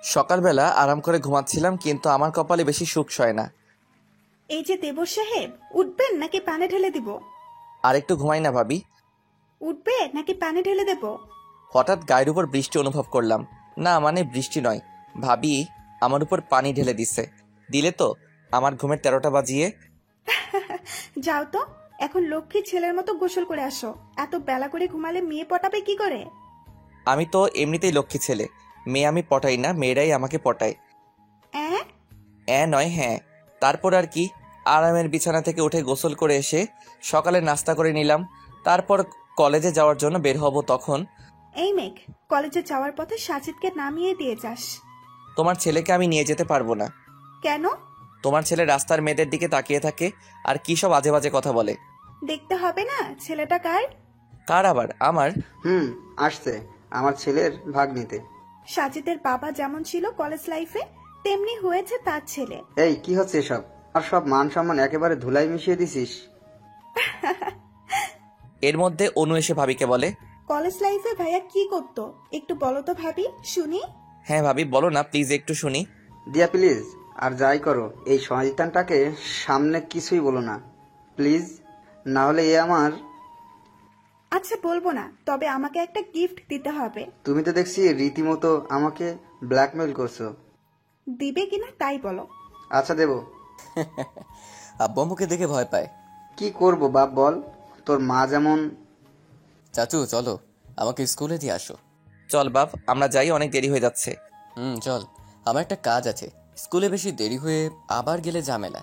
সকালবেলা আরাম করে ঘুমাচ্ছিলাম, কিন্তু আমার কপালে বেশি সুখ সয় না। এই যে দেবর সাহেব, উঠবেন নাকি পানি ঢেলে দিব? আর একটু ঘুমাই না ভাবি। উঠবে নাকি পানি ঢেলে দেব? হঠাৎ গায়ের উপর বৃষ্টি অনুভব করলাম। না মানে বৃষ্টি নয়, ভাবি আমার উপর পানি ঢেলে দিছে। দিলে তো আমার ঘুমের 13টা বাজিয়ে। যাও তো, এখন লক্ষ্মী ছেলের মতো গোসল করে আসো। এত বেলা করে ঘুমালে মেয়ে পটাবে কি করে? আমি তো এমনিতেই লক্ষ্মী ছেলে, মেয়ে আমি পটাই না, মেয়েরাই আমাকে পটায়। অ্যাঁ? নয় হ্যাঁ। তারপর আর কি, আরামের বিছানা থেকে উঠে গোসল করে এসে সকালে নাস্তা করে নিলাম। তারপর কলেজে যাওয়ার জন্য বের হব, তখন এই মেঘ, কলেজে যাওয়ার পথে সাজিদকে নামিয়ে দিয়ে যাস। তোমার ছেলেকে আমি নিয়ে যেতে পারবো না। কেন? তোমার ছেলে রাস্তার মেয়েদের দিকে তাকিয়ে থাকে আর কি সব আজে বাজে কথা বলে। দেখতে হবে না ছেলেটা কার? কার আবার? আমার। আসছে আমার ছেলের ভাগ নিতে। সাজিদের বাবা যেমন ছিল কলেজ লাইফে, তেমনি হয়েছে তার ছেলে। এই কি হচ্ছে এসব? আর সব মান সম্মান একেবারে ধুলাই মিশিয়ে দিছিস। এর মধ্যে অনু এসে ভাবিকে বলে, কলেজ লাইফে ভাইয়া কি করতো একটু বলো তো ভাবি, শুনি। হ্যাঁ ভাবি বলো না প্লিজ, একটু শুনি। দিয়া প্লিজ, আর যাই করো এই শয়তানটাকে সামনে কিছুই বলো না প্লিজ, না হলে এ আমার। আচ্ছা বলবো না, তবে আমাকে একটা গিফট দিতে হবে। তুমি তো দেখছি রীতিমতো আমাকে ব্ল্যাকমেল করছো। দিবে কিনা তাই বলো। আচ্ছা দেবো। আব্বু আম্মুকে দেখে ভয় পায়। কি করব বাপ বল, তোর মা যেমন। চাচু চলো, আমাকে স্কুলে দিয়ে আসো। চল বাপ, আমরা যাই, অনেক দেরি হয়ে যাচ্ছে। চল, আমার একটা কাজ আছে। স্কুলে বেশি দেরি হয়ে আবার গেলে ঝামেলা।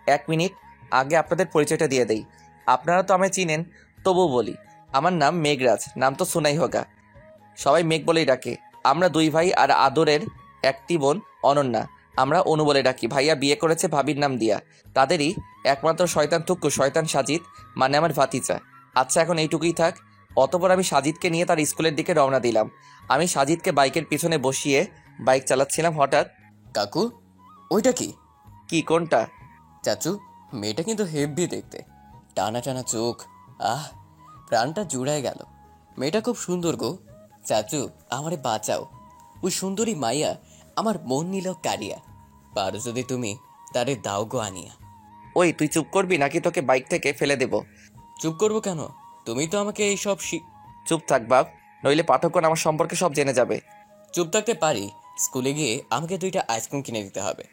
1 মিনিট, আগে আপনাদের পরিচয়টা দিয়ে দেই। আপনারা তো আমায় চিনেন, তবুও বলি, আমার নাম মেঘরাজ, নাম তো শোনাই হোগা। সবাই মেঘ বলেই ডাকে। আমরা 2 ভাই আর আদরের একটি বোন অনন্যা। আমরা অনু বলে ডাকি। ভাইয়া বিয়ে করেছে ভাবির নাম দিয়া। তাদেরই একমাত্র শয়তান তুক্কু, শয়তান সাজিদ, মানে আমার ভাতিজা। আচ্ছা এখন এইটুকুই থাক। অতপর আমি সাজিদকে নিয়ে তার স্কুলের দিকে রওনা দিলাম। আমি সাজিদকে বাইকের পিছনে বসিয়ে বাইক চালাচ্ছিলাম, হঠাৎ। কাকু, ওইটা কি? কি কোনটা? চাচু, মেয়েটা কিন্তু হেভি দেখতে, টানা টানা চোখ। আহ, প্রাণটা জুড়ায় গেল। মেয়েটা খুব সুন্দর গো। চাচু, আমারে বাঁচাও। ওই সুন্দরী মাইয়া আমার মন নিল কারিয়া। পারো যদি তুমি তারে দাও গো আনিয়া। ওই তুই চুপ করবি নাকি তোকে বাইক থেকে ফেলে দেব? চুপ করবো কেন? তুমি তো আমাকে এই সব চুপ থাক বাপ, নইলে পাঠকগণ আমার সম্পর্কে সব জেনে যাবে। চুপ থাকতে পারি। স্কুলে গিয়ে আমাকে 2টা আইসক্রিম কিনে দিতে হবে।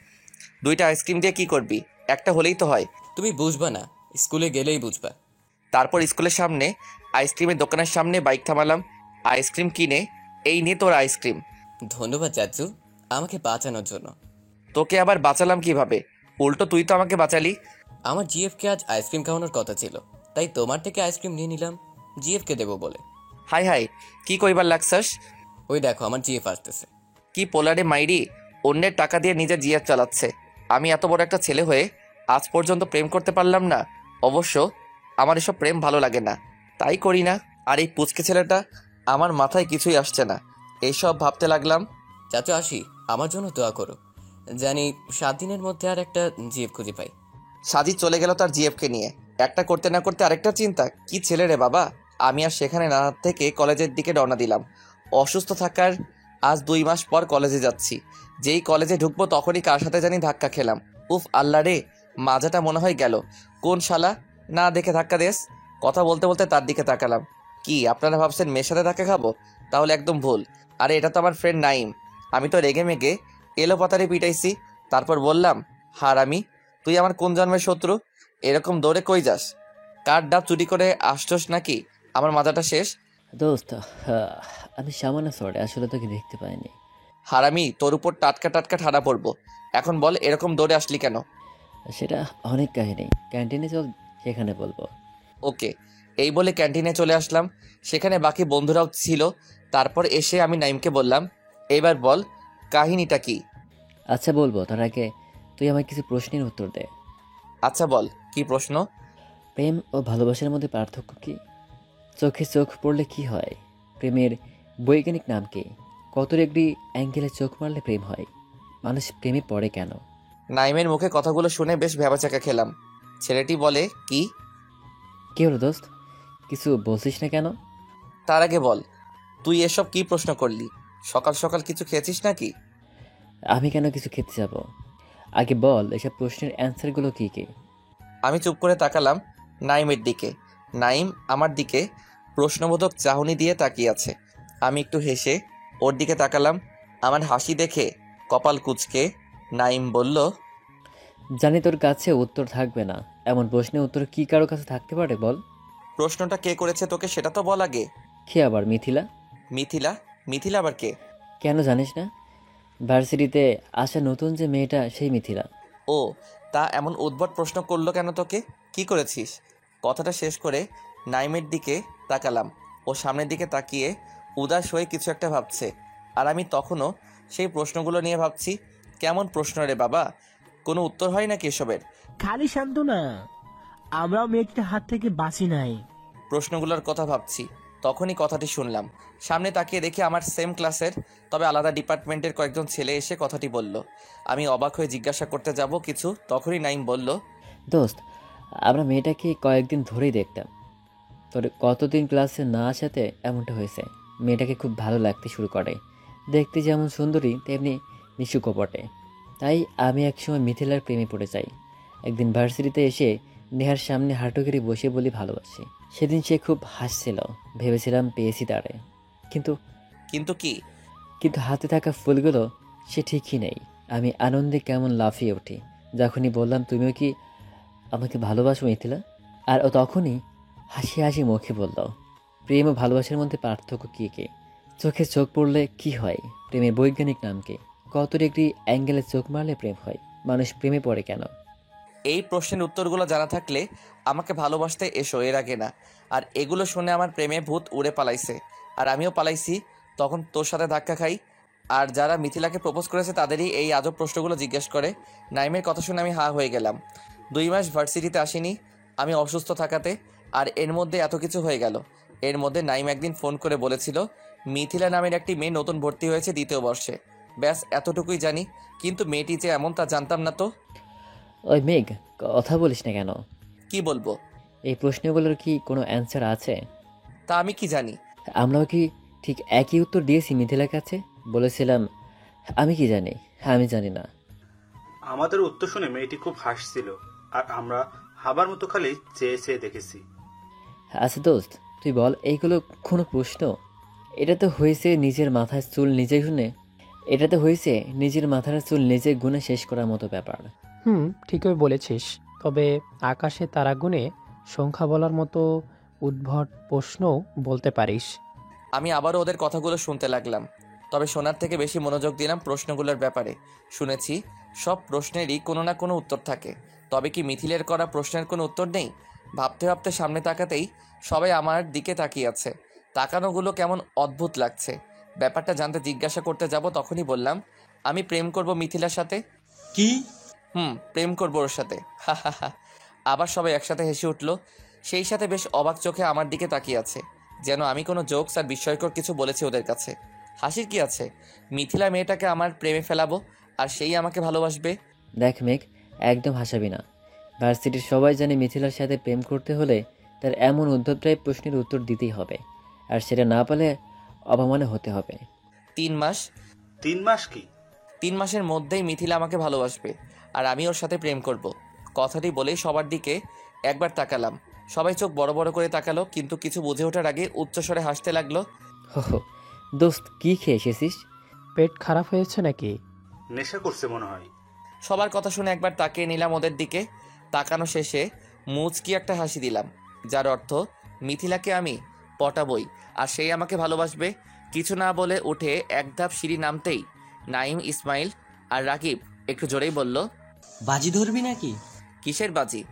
2টা আইসক্রিম দিয়ে কি করবি? একটা হলেই তো হয়। তুমি বুঝবা না, স্কুলে গেলেই বুঝবা। তারপর স্কুলের সামনে আইসক্রিমের দোকানের সামনে বাইক থামালাম। আইসক্রিম কিনে, এই নে তোর আইসক্রিম। ধন্যবাদ চাচু, আমাকে বাঁচানোর জন্য। তোকে আবার বাঁচালাম কিভাবে? উল্টো তুই তো আমাকে বাঁচালি। আমার জিএফকে আজ আইসক্রিম খাওয়ানোর কথা ছিল, তাই তোমার থেকে আইসক্রিম নিয়ে নিলাম জিএফকে দেবো বলে। হাই হাই, কি কইবার লাগছাস? ওই দেখো আমার জিএফ আসতেছে। কি পোলারে মাইরি, অন্যের টাকা দিয়ে নিজের জিয়ার চালাচ্ছে। আমি এত বড় একটা ছেলে হয়ে আজ পর্যন্ত প্রেম করতে পারলাম না। অবশ্য আমার এসব প্রেম ভালো লাগে না, তাই করি না। আর এই পুচকে ছেলেটা, আমার মাথায় কিছুই আসছে না। এইসব ভাবতে লাগলাম। চাচু আসি, আমার জন্য দোয়া করো। জানি 7 দিনের মধ্যে আর একটা জিএফ খুঁজে পাই। সাজিদ চলে গেল তার জিএফকে নিয়ে। একটা করতে না করতে আরেকটা চিন্তা। কি ছেলে রে বাবা। আমি আর সেখানে না থেকে কলেজের দিকে রওনা দিলাম। অসুস্থ থাকার আজ 2 মাস পর কলেজে যাচ্ছি। যেই কলেজে ঢুকবো তখনই কার সাথে জানি ধাক্কা খেলাম। উফ আল্লাহ রে, মাজাটা মনে হয় গেল। কোন শালা না দেখে ধাক্কা দেস? কথা বলতে বলতে তার দিকে তাকালাম। কি আপনারা ভাবছেন মেয়ের সাথে ধাক্কা খাবো? তাহলে একদম ভুল। আরে এটা তো আমার ফ্রেন্ড নাইম। আমি তো রেগে মেগে এলো পাতারে পিটাইছি। তারপর বললাম, হারামি, তুই আমার কোন জন্মের শত্রু? এরকম দৌড়ে কই যাস? কার ডাব চুরি করে আসছস নাকি? আমার মাথাটা শেষ। দোস্ত, আমি সামান্য সরি, আসলে তোকে দেখতে পাইনি। হারামি, তোর উপর টাটকা টাটকা ঠাড়া পড়বো। এখন বল এরকম দৌড়ে আসলি কেন? সেটা অনেক কাহিনী, ক্যান্টিনে চল, সেখানে বলবো। ওকে। এই বলে ক্যান্টিনে চলে আসলাম। সেখানে বাকি বন্ধুরাও ছিল। তারপর এসে আমি নাইমকে বললাম, এবার বল কাহিনীটা কি? আচ্ছা বলবো, তার আগে তুই আমার কিছু প্রশ্নের উত্তর দে। আচ্ছা বল, কি প্রশ্ন? প্রেম ও ভালোবাসার মধ্যে পার্থক্য কি? চোখে চোখ পড়লে কি হয়? প্রেমের বৈজ্ঞানিক নাম কি? কত ডিগ্রি অ্যাঙ্গেলে চোখ মারলে প্রেম হয়? মানুষ প্রেমে পড়ে কেন? নাইমের মুখে কথাগুলো শুনে বেশ ভ্যাবাচাকা খেলাম। ছেলেটি বলে, কি? কি হলো দোস্ত, কিছু বলছিস না কেন? তার আগে বল, তুই এসব কি প্রশ্ন করলি? সকাল সকাল কিছু খেয়েছিস নাকি? আমি কেন কিছু খেতে যাব? আগে বল এসব প্রশ্নের অ্যান্সারগুলো কী কী? আমি চুপ করে তাকালাম নাইমের দিকে। নাইম আমার দিকে প্রশ্নবোধক চাহনি দিয়ে তাকিয়ে আছে। আমি একটু হেসে ওর দিকে তাকালাম। আমার হাসি দেখে কপাল কুঁচকে নাইম বলল, জানি তোর কাছে উত্তর থাকবে না। এমন প্রশ্নের উত্তর কি কারো কাছে থাকতে পারে বল? প্রশ্নটা কে করেছে তোকে সেটা তো বল আগে। কে আবার? মিথিলা। মিথিলা? মিথিলা আবার কে? কেন জানিস না? ভার্সিটিতে আসা নতুন যে মেয়েটা, সেই মিথিলা। ও, তা এমন উদ্ভট প্রশ্ন করলো কেন তোকে? কি করেছিস? কথাটা শেষ করে নাইমের দিকে তাকালাম। ও সামনের দিকে তাকিয়ে উদাস হয়ে কিছু একটা ভাবছে, আর আমি তখনও সেই প্রশ্নগুলো নিয়ে ভাবছি। কেমন প্রশ্ন রে বাবা, কোনো উত্তর হয় নাকি এসবের? খালি শান্ত না, আমরাও মেয়েটির হাত থেকে বাঁচি নাই। প্রশ্নগুলোর কথা ভাবছি, তখনই কথাটি শুনলাম। সামনে তাকিয়ে দেখি আমার সেম ক্লাসের তবে আলাদা ডিপার্টমেন্টের কয়েকজন ছেলে এসে কথাটি বলল। আমি অবাক হয়ে জিজ্ঞাসা করতে যাব কিছু, তখনই নাইম বলল, দোস্ত, আমরা মেয়েটাকে কয়েকদিন ধরেই দেখতাম। তোর কতদিন ক্লাসে না আসাতে এমনটা হয়েছে। মেয়েটাকে খুব ভালো লাগতে শুরু করে। দেখতে যেমন সুন্দরী তেমনি নিশু কপটে। তাই আমি একসময় মিথিলার প্রেমে পড়ে যাই। একদিন ভার্সিটিতে এসে নেহার সামনে হাঁটুগেড়ে বসে বলি ভালোবাসি। সেদিন সে খুব হাসছিল। ভেবেছিলাম পেয়েছি তারে। কিন্তু কিন্তু কি? কিন্তু হাতে থাকা ফুলগুলো সে ঠিকই নেই। আমি আনন্দে কেমন লাফিয়ে উঠি যখনই বললাম, তুমিও কি আমাকে ভালোবাসো মিথিলা? আর ও তখনই হাসি হাসি মুখে বলল, প্রেম ও ভালোবাসার মধ্যে পার্থক্য কী কী? চোখে চোখ পড়লে কি হয়? প্রেমের বৈজ্ঞানিক নাম কি? কত ডিগ্রি অ্যাঙ্গেলে চোখ মারলে প্রেম হয়? মানুষ প্রেমে পড়ে কেন? এই প্রশ্নের উত্তরগুলো জানা থাকলে আমাকে ভালোবাসতে এসো, এর আগে না। আর এগুলো শুনে আমার প্রেমে ভূত উড়ে পালাইছে, আর আমিও পালাইছি। তখন তোর সাথে ধাক্কা খাই, আর যারা মিথিলাকে প্রপোজ করেছে তাদেরই এই আজব প্রশ্নগুলো জিজ্ঞেস করে। নাইমের কথা শুনে আমি হা হয়ে গেলাম। 2 মাস ভার্সিটিতে আসিনি আমি অসুস্থ থাকাতে, আর এর মধ্যে এত কিছু হয়ে গেল। এর মধ্যে নাইম একদিন ফোন করে বলেছিল মিথিলা নামের একটি মেয়ে নতুন ভর্তি হয়েছে 2য় বর্ষে। ব্যাস এতটুকুই জানি, কিন্তু মেয়েটি যে এমন তা জানতাম না তো। ওই মেঘ, কথা বলিস না কেন? কি বলবো? এই প্রশ্নগুলোর কি কোনো অ্যান্সার আছে? তা আমি কি জানি? আমরাও কি ঠিক একই উত্তর দিয়েছি মিথিলার কাছে? বলেছিলাম আমি কি জানি, আমি জানি না। আমাদের উত্তর শুনে মেয়েটি খুব হাসছিল, আর আমরা হাবার মতো খালি চেয়ে চেয়ে দেখেছি। আচ্ছা দোস্ত, তুই বল, এইগুলো কোনো প্রশ্ন? এটা তো হয়েছে নিজের মাথার চুল নিজে গুনে। এটা তো হয়েছে নিজের মাথার চুল নিজে গুনে শেষ করার মতো ব্যাপার। ঠিকই বলেছিস। তবে আকাশে তারা গুণে সংখ্যা বলার মতো উদ্ভট প্রশ্নও বলতে পারিস। আমি আবারও ওদের কথাগুলো শুনতে লাগলাম, তবে শোনার থেকে বেশি মনোযোগ দিলাম প্রশ্নগুলোর ব্যাপারে। শুনেছি সব প্রশ্নেরই কোনো না কোনো উত্তর থাকে, তবে কি মিথিলের করা প্রশ্নের কোনো উত্তর নেই? ভাবতে ভাবতে সামনে তাকাতেই সবাই আমার দিকে তাকিয়ে আছে। তাকানোগুলো কেমন অদ্ভুত লাগছে। ব্যাপারটা জানতে জিজ্ঞাসা করতে যাব, তখনই বললাম, আমি প্রেম করব মিথিলার সাথে। কি? প্রেম করবো ওর সাথে, হা হা হা। আবার সবাই একসাথে হেসে উঠল। সেই সাথে বেশ অবাক চোখে আমার দিকে তাকিয়ে আছে, যেন আমি কোনো জোকস আর বিস্ময়কর কিছু বলেছি ওদের কাছে। হাসির কি আছে? মিথিলা মেয়েটাকে আমার প্রেমে ফেলাবো, আর সেই আমাকে ভালোবাসবে। দেখ মেঘ, একদম হাসাবি না। ভার্সিটির সবাই জানে মিথিলার সাথে প্রেম করতে হলে তার এমন উদ্ধবটাই প্রশ্নের উত্তর দিতেই হবে, আর সেটা না পেলে অপমানে হতে হবে। 3 মাস? 3 মাস কি? 3 মাসের মধ্যেই মিথিলা আমাকে ভালোবাসবে, আর আমি ওর সাথে প্রেম করব। কথাটি বলেই সবার দিকে একবার তাকালাম। সবাই চোখ বড় বড় করে তাকালো, কিন্তু কিছু বুঝে ওঠার আগে উচ্চস্বরে হাসতে লাগলো। হো, দোস্ত কি খেয়ে এসেছিস? পেট খারাপ হয়েছে নাকি? নেশা করছে মনে হয়। সবার কথা শুনে একবার তাকিয়ে নিলাম ওদের দিকে। তাকানো শেষে মুচকি একটা হাসি দিলাম, যার অর্থ মিথিলাকে আমি পটাবই, আর সেই আমাকে ভালোবাসবে। কিছু না বলে উঠে এক ধাপ সিঁড়ি নামতেই নাইম, ইসমাইল আর রাকিব একটু জোরেই বলল, বাজি ধরবি নাকি? কিসের বাজি?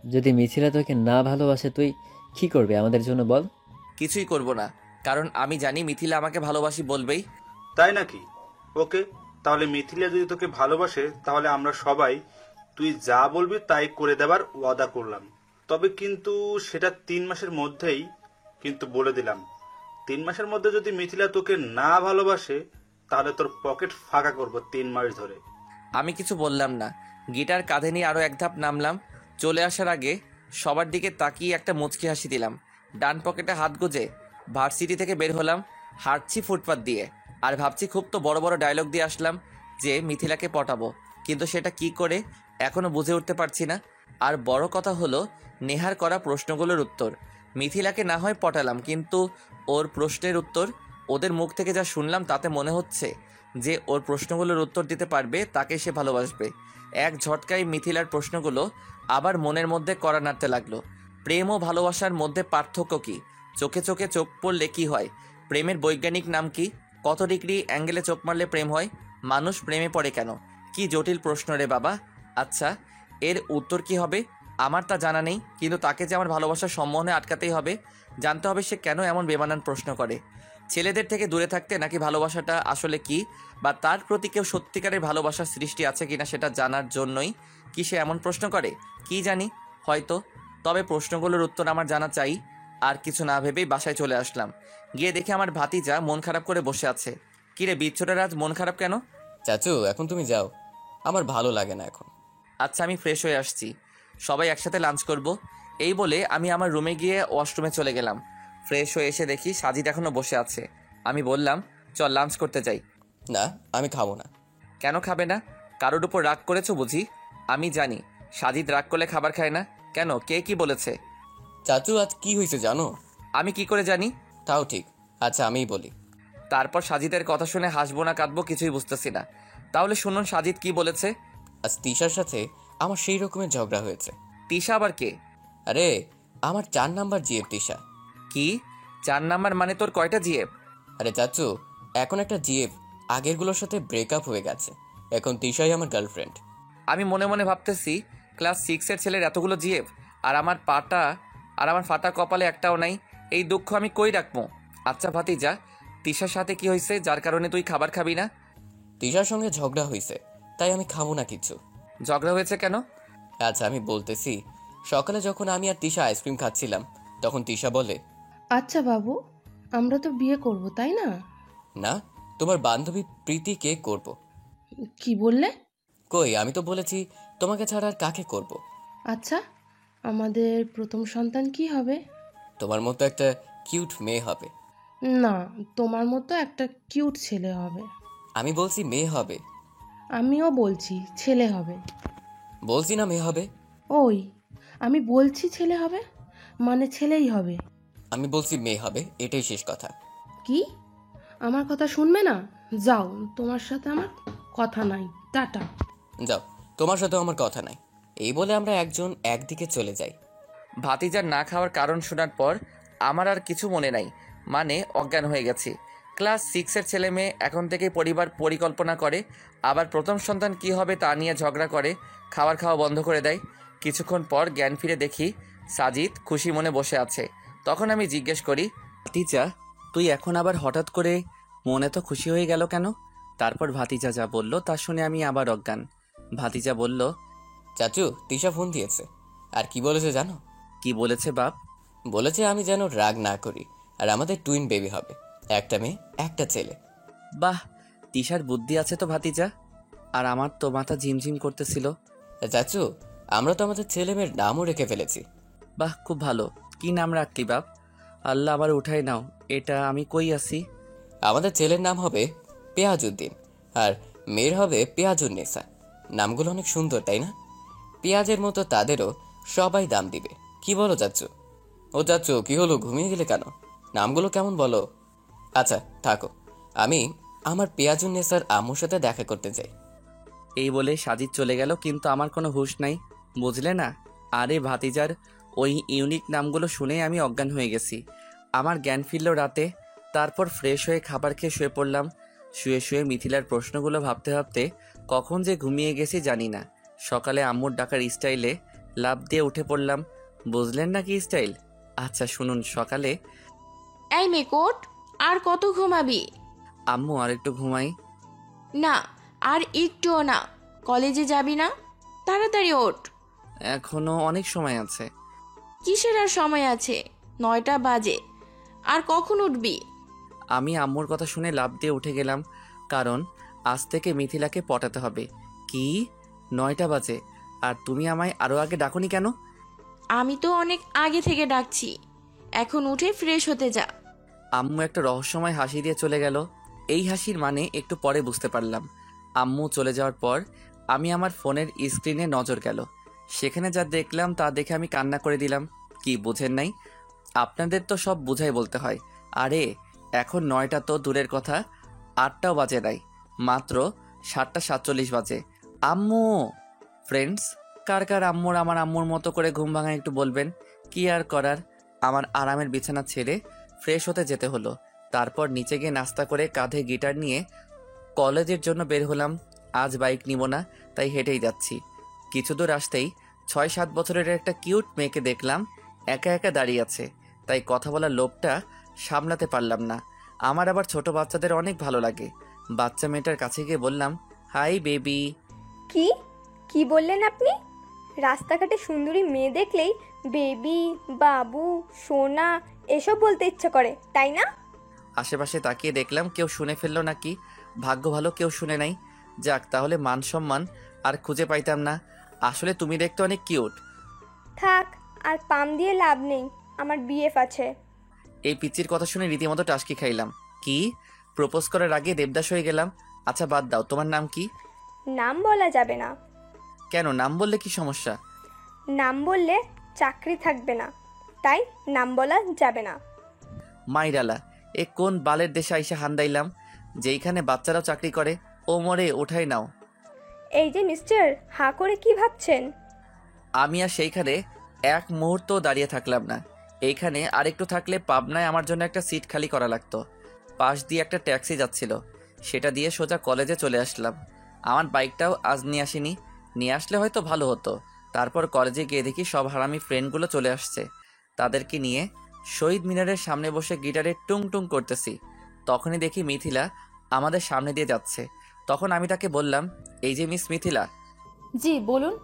যদি মিথিলা তোকে না ভালোবাসে তুই কি করবে আমাদের জন্য বল? কিছুই করব না, কারণ আমি জানি মিথিলা আমাকে ভালোবাসি বলবেই। তাই নাকি? ওকে, তাহলে মিথিলা যদি তোকে ভালোবাসে তাহলে আমরা সবাই তুই যা বলবি তাই করে দেবার ওয়াদা করলাম। তবে কিন্তু সেটা 3 মাসের মধ্যেই, কিন্তু বলে দিলাম 3 মাসের মধ্যে যদি মিথিলা তোকে না ভালোবাসে তাহলে তোর পকেট ফাঁকা করব 3 মাস ধরে। আমি কিছু বললাম না। গিটার কাঁধে নিয়ে আরও এক ধাপ নামলাম। চলে আসার আগে সবার দিকে তাকিয়ে একটা মুচকি হাসি দিলাম। ডান পকেটে হাত গুজে ভার্সিটি থেকে বের হলাম। হাঁটছি ফুটপাত দিয়ে, আর ভাবছি খুব তো বড় বড় ডায়লগ দিয়ে আসলাম, যে মিথিলাকে পটাবো, কিন্তু সেটা কি করে এখনো বুঝে উঠতে পারছি না। আর বড় কথা হলো নেহার করা প্রশ্নগুলোর উত্তর। মিথিলাকে না হয় পটালাম, কিন্তু ওর প্রশ্নের উত্তর ওদের মুখ থেকে যা শুনলাম তাতে মনে হচ্ছে যে ওর প্রশ্নগুলোর উত্তর দিতে পারবে তাকে সে ভালোবাসবে। এক ঝটকায় মিথিলার প্রশ্নগুলো আবার মনের মধ্যে কড়া নাড়তে লাগলো। প্রেম ও ভালোবাসার মধ্যে পার্থক্য কি? চোখে চোখে চোখ পড়লে কি হয়? প্রেমের বৈজ্ঞানিক নাম কি? কত ডিগ্রি অ্যাঙ্গেলে চোখ মারলে প্রেম হয়? মানুষ প্রেমে পড়ে কেন? কি জটিল প্রশ্ন রে বাবা। আচ্ছা, এর উত্তর কি হবে আমার তা জানা নেই, কিন্তু তাকে যে আমার ভালোবাসার সম্মোহনে আটকাতেই হবে। জানতে হবে সে কেন এমন বেমানান প্রশ্ন করে। ছেলেদের থেকে দূরে থাকতে নাকি ভালোবাসাটা আসলে কি, বা তার প্রতি কেউ সত্যিকারের ভালোবাসার সৃষ্টি আছে কিনা সেটা জানার জন্যই কি সে এমন প্রশ্ন করে? কি জানি, হয়তো। তবে প্রশ্নগুলোর উত্তর আমার জানা চাই। আর কিছু না ভেবেই বাসায় চলে আসলাম। গিয়ে দেখে আমার ভাতিজা মন খারাপ করে বসে আছে। কিরে বিচ্ছুটার আজ মন খারাপ কেন? চাচু এখন তুমি যাও, আমার ভালো লাগে না এখন। আচ্ছা, আমি ফ্রেশ হয়ে আসছি, সবাই একসাথে লাঞ্চ করব। এই বলে আমি আমার রুমে গিয়ে ওয়াশরুমে চলে গেলাম। ফ্রেশ হয়ে এসে দেখি সাজিদ এখনো বসে আছে। আমি বললাম, চল লাঞ্চ করতে যাই। না, আমি খাবো না। কেন খাবে না? কারোর উপর রাগ করেছো বুঝি? আমি জানি সাজিদ রাগ করলে খাবার খায় না। কেন, কে কি বলেছে? চাচু আজ কি হয়েছে জানো? আমি কি করে জানি? তাও ঠিক, আচ্ছা আমিই বলি। তারপর সাজিদের কথা শুনে হাসবো না কাঁদবো কিছুই বুঝতেছি না। তাহলে শুনুন সাজিদ কি বলেছে। আজ তিশার সাথে আমার সেই রকমের ঝগড়া হয়েছে। তিশা আবার কে? আরে আমার 4 নাম্বার জিএফ তিশা। কি 4 নাম্বার মানে তোর কয়টা জিএফ? আরে চাচু, এখন একটা জিএফ আগেরগুলোর সাথে ব্রেকআপ হয়ে গেছে, এখন তিশাই আমার গার্লফ্রেন্ড। আমি মনে মনে ভাবতেছি ক্লাস 6-এর ছেলের এতগুলো জিএফ, আর আমার ফাটা কপালে একটাও নাই। এই দুঃখ আমি কই রাখবো? আচ্ছা ভাতিজা, তিশার সাথে কি হয়েছে যার কারণে তুই খাবার খাবি না? তিশার সঙ্গে ঝগড়া হয়েছে, তাই আমি খাবো না কিছু। ঝগড়া হয়েছে কেন? আচ্ছা আমি বলতেছি। সকালে যখন আমি আর তিশা আইসক্রিম খাচ্ছিলাম, তখন তিশা বলে, আচ্ছা বাবু, আমরা তো বিয়ে করব তাই না? না, তোমার বান্ধবী প্রীতিকে করব। কি বললে? কই, আমি তো বলেছি তোমাকে ছাড়া আর কাকে করব। আচ্ছা, আমাদের প্রথম সন্তান কি হবে? তোমার মতো একটা কিউট মেয়ে হবে। না, তোমার মতো একটা কিউট ছেলে হবে। আমি বলছি মেয়ে হবে। আমিও বলছি ছেলে হবে। বলছি না মেয়ে হবে। ওই, আমি বলছি ছেলে হবে মানে ছেলেই হবে। আমি বলছি মেয়ে হবে, এটাই শেষ কথা। কি? আমার কথা শুনবে না? যাও, তোমার সাথে আমার কথা নাই, টাটা। যাও, তোমার সাথেও আমার কথা নাই। এই বলে আমরা একজন একদিকে চলে যাই। ভাতিজার না খাওয়ার কারণ শোনার পর আমার আর কিছু মনে নাই, মানে অজ্ঞান হয়ে গেছি। ক্লাস 6-এর ছেলে মেয়ে এখন থেকেই পরিবার পরিকল্পনা করে, আবার প্রথম সন্তান কি হবে তা নিয়ে ঝগড়া করে, খাবার খাওয়া বন্ধ করে দেয়। কিছুক্ষণ পর জ্ঞান ফিরে দেখি সাজিদ খুশি মনে বসে আছে। তখন আমি জিজ্ঞেস করি, ভাতিজা তুই এখন আবার হঠাৎ করে মনে তো খুশি হয়ে গেল কেন? তারপর ভাতিজা যা বলল তা শুনে আমি আবার অজ্ঞান। ভাতিজা বলল, চাচু তিশা ফোন দিয়েছে, আর কি বলেছে জানো? কি বলেছে বাপ? বলেছে আমি যেন রাগ না করি, আর আমাদের টুইন বেবি হবে, একটা মেয়ে একটা ছেলে। বাহ, তিশার বুদ্ধি আছে তো ভাতিজা। আর আমার তো মাথা ঝিমঝিম করতেছিল। চাচু, আমরা তো আমাদের ছেলে মেয়ের নামও রেখে ফেলেছি। বাহ, খুব ভালো। কি নাম রাখলি বাপ? আল্লাহ আবার উঠাই নাও, এটা আমি কই আছি? আমাদের ছেলের নাম হবে পেঁয়াজউদ্দিন, আর মেয়ের হবে পেঁয়াজুন্নেসা। নামগুলো অনেক সুন্দর তাই না? পেঁয়াজের মতো তাদেরও সবাই দাম দিবে। কি বলো চাচু? ও চাচু, কি হলো, ঘুমিয়ে গেলে কেন? নামগুলো কেমন বলো? আচ্ছা থাকো, আমি আমার পেঁয়াজুন্নেসার আম্মুর সাথে দেখা করতে চাই। এই বলে সাজিদ চলে গেল, কিন্তু আমার কোনো হুঁশ নাই, বুঝলে না? আরে ভাতিজার ওই ইউনিক নামগুলো শুনেই আমি অজ্ঞান হয়ে গেছি। আমার জ্ঞান ফিরল রাতে। তারপর ফ্রেশ হয়ে খাবার খেয়ে শুয়ে পড়লাম। শুয়ে শুয়ে মিথিলার প্রশ্নগুলো ভাবতে ভাবতে কখন যে ঘুমিয়ে গেছি জানি না। সকালে আম্মুর ডাকার স্টাইলে লাফ দিয়ে উঠে পড়লাম। বুঝলেন না কি স্টাইল? আচ্ছা শুনুন। সকালে, এই মেকোট, আর কত ঘুমাবি? আম্মু আর একটু ঘুমাই। না, আর একটুও না। কলেজে যাবি না? তাড়াতাড়ি ওঠ। এখনো অনেক সময় আছে। কিসের আর সময় আছে? 9টা বাজে। আর কখন উঠবি? আমি আম্মুর কথা শুনে লাফ দিয়ে উঠে গেলাম, কারণ আজ থেকে মিথিলাকে পটাতে হবে। কি 9টা বাজে? আর তুমি আমায় আরো আগে ডাকোনি কেন? আমি তো অনেক আগে থেকে ডাকছি। এখন উঠে ফ্রেশ হতে যা। আম্মু একটা রহস্যময় হাসি দিয়ে চলে গেল। এই হাসির মানে একটু পরে বুঝতে পারলাম। আম্মু চলে যাওয়ার পর আমি আমার ফোনের স্ক্রিনে নজর গেল। সেখানে যা দেখলাম তা দেখে আমি কান্না করে দিলাম। কি বুঝেন নাই? আপনাদের তো সব বুঝাই বলতে হয়। আরে এখন 9টা তো দূরের কথা, 8টাও বাজে নাই, মাত্র 7:47 বাজে। আম্মু! ফ্রেন্ডস, কার কার আম্মুর আমার আম্মুর মতো করে ঘুম ভাঙা একটু বলবেন। কি আর করার, আমার আরামের বিছানা ছেড়ে ফ্রেশ হতে যেতে হলো। তারপর নিচে গিয়ে নাস্তা করে কাঁধে গিটার নিয়ে কলেজের জন্য বের হলাম। আজ বাইক নিব না, তাই হেঁটেই যাচ্ছি। কিছু দূর আসতেই 6-7 বছরের একটা কিউট মেয়েকে দেখলাম একা একা দাঁড়িয়ে আছে। তাই কথা বলার লোভটা সামলাতে পারলাম না। আমার আবার ছোট বাচ্চাদের অনেক ভালো লাগে। বাচ্চা মেয়েটার কাছে গিয়ে বললাম, হাই বেবি। কি কি বললেন আপনি? রাস্তাঘাটে সুন্দরী মেয়ে দেখলেই বেবি, বাবু, সোনা এসব বলতে ইচ্ছে করে, তাই না? আশেপাশে তাকিয়ে দেখলাম কেউ শুনে ফেললো নাকি। ভাগ্য ভালো কেউ শুনে নাই। যাক, তাহলে মান সম্মান আর খুঁজে পাইতাম না। আসলে তুমি দেখতে অনেক কিউট। থাক, আর পাম দিয়ে লাভ নেই, আমার বিএফ আছে। এই পিচ্চির কথা শুনে রীতিমতো টাসকি খাইলাম। কি? প্রপোজ করার আগে দেবদাস হয়ে গেলাম। আচ্ছা বাদ দাও, তোমার নাম কি? নাম বলা যাবে না। কেন? নাম বললে কি সমস্যা? নাম বললে চাকরি থাকবে না, তাই নাম বলা যাবে না। মাইরালা, এ কোন বালের দেশে আইসা হান্দাইলাম যেইখানে বাচ্চারাও চাকরি করে? ও মরে, ওঠাই নাও। এই যে মিস্টার, হাঁ করে কি ভাবছেন? আমি আর সেইখানে এক মুহূর্ত দাঁড়িয়ে থাকলাম না। এইখানে আরেকটু থাকলে পাবনায় আমার জন্য একটা সিট খালি করা লাগতো। পাশ দিয়ে একটা ট্যাক্সি যাচ্ছিল, সেটা দিয়ে সোজা কলেজে চলে আসলাম। আমার বাইকটাও আজ নিয়ে আসিনি, নিয়ে আসলে হয়তো ভালো হতো। তারপর কলেজে গিয়ে দেখি সব হারামি ফ্রেন্ডগুলো চলে আসছে। তাদেরকে নিয়ে শহীদ মিনারের সামনে বসে গিটারে টুং টুং করতেছি। তখনই দেখি মিথিলা আমাদের সামনে দিয়ে যাচ্ছে। তখন আমি তাকে বললাম, এই যে মিস মিথিলা। জি বলুন।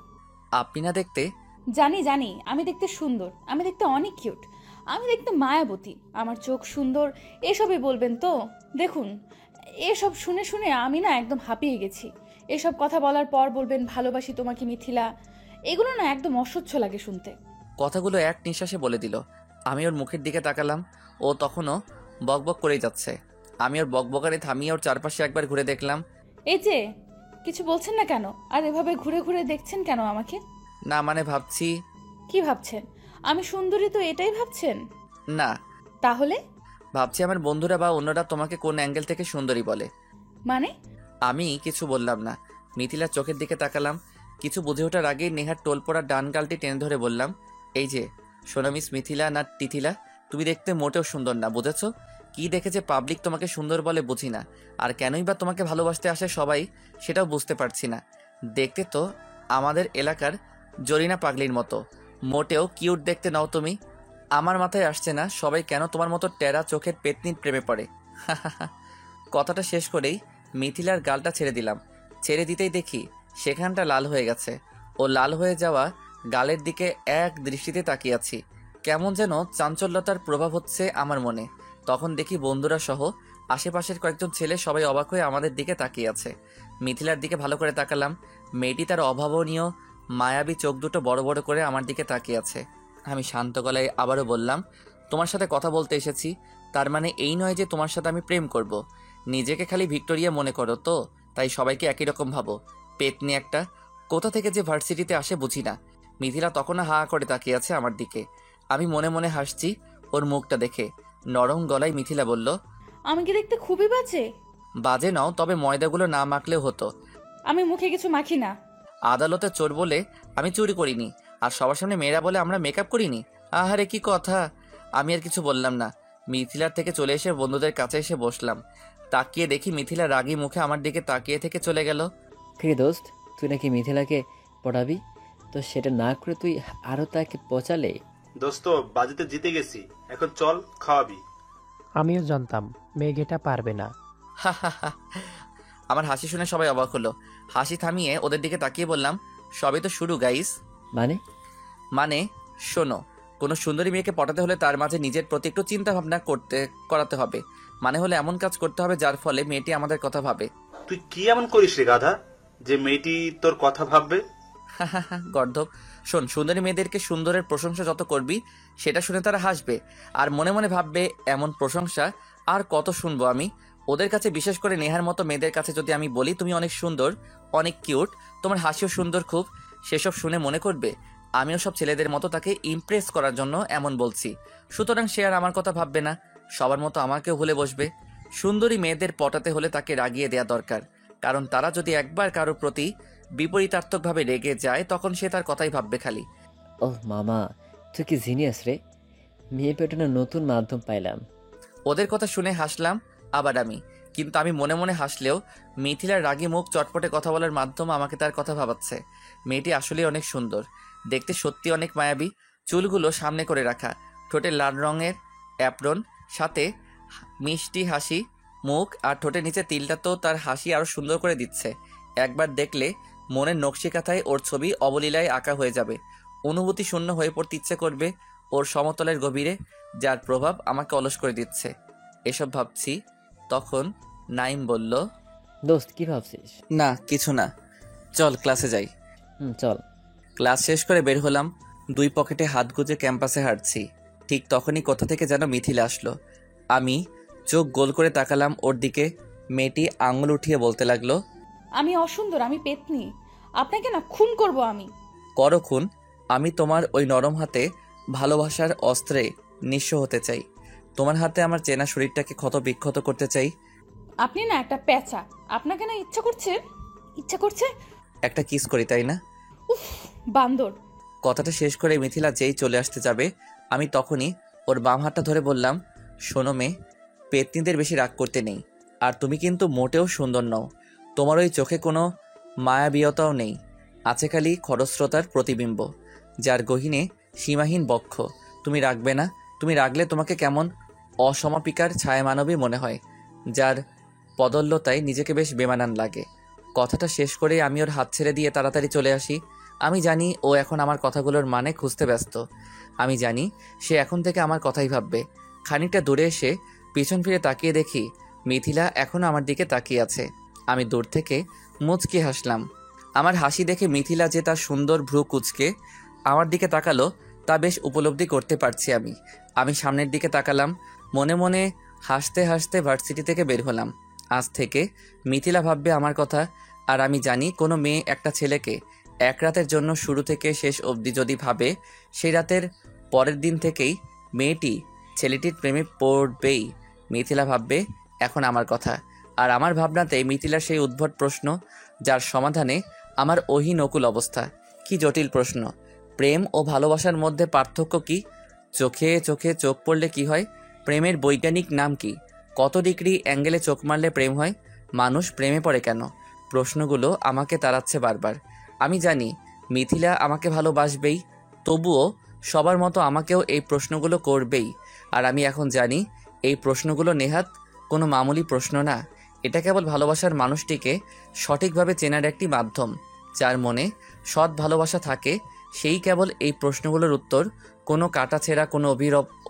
আপনি না দেখতে? জানি জানি, আমি দেখতে সুন্দর, আমি দেখতে অনেক কিউট, আমি দেখতে মায়াবতী, আমার চোখ সুন্দর, এসবই বলবেন তো? দেখুন, এসব শুনে শুনে আমি না একদম হাঁপিয়ে গেছি। এসব কথা বলার পর বলবেন ভালোবাসি তোমাকে মিথিলা, এগুলো না একদম অসহ্য লাগে শুনতে। কথাগুলো এক নিঃশ্বাসে বলে দিল। আমি ওর মুখের দিকে তাকালাম, ও তখনও বকবক করেই যাচ্ছে। আমি ওর বকবকারে থামিয়ে ওর চারপাশে একবার ঘুরে দেখলাম। এই যে, কিছু বলছেন না কেন? আর এভাবে ঘুরে ঘুরে দেখছেন কেন আমাকে? না মানে ভাবছি। কি ভাবছেন? আমি সুন্দরী তো এটাই ভাবছেন? না। তাহলে? ভাবছি আমার বন্ধুরা বা অন্যরা তোমাকে কোন অ্যাঙ্গেল থেকে সুন্দরী বলে। মানে? আমি কিছু বললাম না। মিথিলার চোখের দিকে তাকালাম। কিছু বুঝে ওঠার আগেই নেহার টোল পড়া ডান গালটি টেনে ধরে বললাম, এই যে শোনো মিস মিথিলা না তিথিলা, তুমি দেখতে মোটেও সুন্দর না, বুঝেছো? কি দেখে যে পাবলিক তোমাকে সুন্দর বলে বুঝি না। আর কেনই বা তোমাকে ভালোবাসতে আসে সবাই, সেটাও বুঝতে পারছি না। দেখতে তো আমাদের এলাকার জরিনা পাগলির মতো, মোটেও কিউট দেখতে নাও তুমি। আমার মাথায় আসছে না সবাই কেন তোমার মতো টেরা চোখের পেতনির প্রেমে পড়ে। কথাটা শেষ করেই মিথিলার গালটা ছেড়ে দিলাম। ছেড়ে দিতেই দেখি সেখানটা লাল হয়ে গেছে। ও লাল হয়ে যাওয়া গালের দিকে এক দৃষ্টিতে তাকিয়ে আছি। কেমন যেন চাঞ্চল্যতার প্রভাব হচ্ছে আমার মনে। তখন দেখি বন্ধুরা সহ আশেপাশের কয়েকজন ছেলে সবাই অবাক হয়ে আমাদের দিকে তাকিয়ে আছে। মিথিলার দিকে ভালো করে তাকালাম। মেয়েটি তার অভাবনীয় মায়াবী চোখ দুটো বড় বড় করে আমার দিকে তাকিয়ে আছে। আমি শান্ত গলায় আবারও বললাম, তোমার সাথে কথা বলতে এসেছি, তার মানে এই নয় যে তোমার সাথে আমি প্রেম করব। নিজেকে খালি ভিক্টোরিয়া মনে করো তো, তাই সবাইকে একই রকম ভাবো। পেতনি একটা, কোথা থেকে যে ভার্সিটিতে আসে বুঝি না। মিথিলা তখনও হা করে তাকিয়ে আছে আমার দিকে। আমি মনে মনে হাসছি ওর মুখটা দেখে। নরম গলায় মিথিলা বলল, আমি কি দেখতে খুবই বাজে? বাজে নাও, তবে ময়দাগুলো না মাখলেও হতো। আমি মুখে কিছু মাখি না। আদালতে চোর বলে আমি চুরি করিনি, আর সবার সামনে মেয়েরা বলে আমরা মেকআপ করিনি। আহারে কি কথা। আমি আর কিছু বললাম না। মিথিলার থেকে চলে এসে বন্ধুদের কাছে এসে বসলাম। তাকিয়ে দেখি মিথিলা রাগী মুখে আমার দিকে তাকিয়ে থেকে চলে গেল। কিরে দোস্ত, তুই নাকি মিথিলাকে পড়াবি, তো সেটা না করে তুই আরো তাকে পচালে। দোস্ত, বাজিতে জিতে গেছি, এখন চল খাওয়াবি। আমিও জানতাম মেঘেটা পারবে না। আমার হাসি শুনে সবাই অবাক হলো। হাসি থামিয়ে ওদের দিকে তাকিয়ে বললাম, সবই তো শুরু গাইস। মানে শোনো, কোনো সুন্দরী মেয়েকে পটাতে হলে তার মাঝে নিজের প্রতি একটু চিন্তা ভাবনা করাতে হবে। মানে হলে এমন কাজ করতে হবে যার ফলে মেয়েটি আমাদের কথা ভাবে। তুই কি এমন করিস রে গাধা, যে মেয়েটি তোর কথা ভাববে? গর্ধব, শোন, সুন্দরী মেয়েদেরকে সুন্দরের প্রশংসা যত করবি সেটা শুনে তারা হাসবে আর মনে মনে ভাববে এমন প্রশংসা আর কত শুনবো আমি। ওদের কাছে, বিশেষ করে নেহার মতো মেয়েদের কাছে যদি আমি বলি তুমি অনেক সুন্দর, অনেক কিউট, তোমার হাসিও সুন্দর খুব, সেসব শুনে মনে করবে আমিও সব ছেলেদের মতো তাকে ইমপ্রেস করার জন্য এমন বলছি। সুতরাং সে আর আমার কথা ভাববে না, সবার মতো আমাকেও ভুলে বসবে। সুন্দরী মেয়েদের পটাতে হলে তাকে রাগিয়ে দেয়া দরকার, কারণ তারা যদি একবার কারোর প্রতি বিপরীতার্থকভাবে রেগে যায় তখন সে তার কথাই ভাববে খালি। ওহ মামা, তুই কি জিনিয়াস রে। মেয়ে পেটানোর নতুন মাধ্যম পাইলাম। ওদের কথা শুনে হাসলাম আবার আমি, কিন্তু আমি মনে মনে হাসলেও মিথিলার রাগী মুখ চটপটে কথা বলার মাধ্যমে আমাকে তার কথা ভাবাচ্ছে। মেয়েটি আসলেই অনেক সুন্দর, দেখতে সত্যি অনেক মায়াবী। চুলগুলো সামনে করে রাখা, ঠোঁটে লাল রঙের অ্যাপ্রন, সাথে মিষ্টি হাসি মুখ, আর ঠোঁটের নিচে তিলটা তো তার হাসি আরো সুন্দর করে দিচ্ছে। একবার দেখলে মনের নকশিকাথায় ওর ছবি অবলীলায় আঁকা হয়ে যাবে। অনুভূতি শূন্য হয়ে পড়তে ইচ্ছে করবে ওর সমতলের গভীরে, যার প্রভাব আমাকে অলস করে দিচ্ছে। এসব ভাবছি তখন নাইম বলল, দোস্ত কি ভাবছিস? না কিছু না, চল ক্লাসে যাই। চল। ক্লাস শেষ করে বের হলাম, দুই পকেটে হাত গুজে ক্যাম্পাসে হাঁটছি। ঠিক তখনই কোথা থেকে যেন মিথিলা আসলো। আমি চোখ গোল করে তাকালাম ওর দিকে। মেয়েটি আঙুল উঠিয়ে বলতে লাগলো, আমি অসুন্দর, আমি পেতনি, আপনাকে না খুন করব আমি। করো খুন, আমি তোমার ওই নরম হাতে ভালোবাসার অস্ত্রে নিঃস্ব হতে চাই। তোমার হাতে আমার চেনা শরীরটাকে ক্ষত বিক্ষত করতে চাই। আপনি না একটা পেঁচা, আপনাকে না ইচ্ছা করছে একটা কিস করি, তাই না? উফ, বান্দর। কথাটা শেষ করে মিথিলা যেই চলে আসতে যাবে আমি তখনই ওর বাম হাতটা ধরে বললাম, শোনো মেয়ে, পেতনিদের বেশি রাগ করতে নেই, আর তুমি কিন্তু মোটেও সুন্দর নও। তোমার ওই চোখে কোনো মায়াবীয়তাও নেই, আছে খালি খরস্রোতার প্রতিবিম্ব, যার গহীনে সীমাহীন বক্ষ। তুমি রাখবে না, তুমি রাগলে তোমাকে কেমন অসমাপিকার ছায়ামানবী মনে হয়, যার পদল্যতায় নিজেকে বেশ বেমানান লাগে। কথাটা শেষ করে আমি ওর হাত ছেড়ে দিয়ে তাড়াতাড়ি চলে আসি। আমি জানি ও এখন আমার কথাগুলোর মানে খুঁজতে ব্যস্ত। আমি জানি সে এখন থেকে আমার কথাই ভাববে। খানিকটা দূরে এসে পিছন ফিরে তাকিয়ে দেখি মিথিলা এখনও আমার দিকে তাকিয়ে আছে। আমি দূর থেকে মুচকি হাসলাম। আমার হাসি দেখে মিথিলা যে তার সুন্দর ভ্রু কুঁচকে আমার দিকে তাকালো তা বেশ উপলব্ধি করতে পারছি আমি সামনের দিকে তাকালাম, মনে মনে হাসতে হাসতে ভার্সিটি থেকে বের হলাম। আজ থেকে মিথিলা ভাববে আমার কথা, আর আমি জানি কোনো মেয়ে একটা ছেলেকে এক রাতের জন্য শুরু থেকে শেষ অবধি যদি ভাবে, সেই রাতের পরের দিন থেকেই মেয়েটি ছেলেটির প্রেমে পড়বেই। মিথিলা ভাববে এখন আমার কথা, আর আমার ভাবনাতে মিথিলার সেই উদ্ভট প্রশ্ন, যার সমাধানে আমার অহিনকুল অবস্থা। কি জটিল প্রশ্ন! প্রেম ও ভালোবাসার মধ্যে পার্থক্য কি? চোখে চোখে চোখ পড়লে কি হয়? প্রেমের বৈজ্ঞানিক নাম কি? কত ডিগ্রি অ্যাঙ্গেলে চোখ মারলে প্রেম হয়? মানুষ প্রেমে পড়ে কেন? প্রশ্নগুলো আমাকে তাড়াচ্ছে বারবার। আমি জানি মিথিলা আমাকে ভালোবাসবেই, তবুও সবার মতো আমাকেও এই প্রশ্নগুলো করবেই। আর আমি এখন জানি এই প্রশ্নগুলো নেহাত কোনো মামুলি প্রশ্ন না, এটা কেবল ভালোবাসার মানুষটিকে সঠিকভাবে চেনার একটি মাধ্যম। যার মনে সৎ ভালোবাসা থাকে সেই কেবল এই প্রশ্নগুলোর উত্তর কোনো কাটাছেঁড়া, কোনো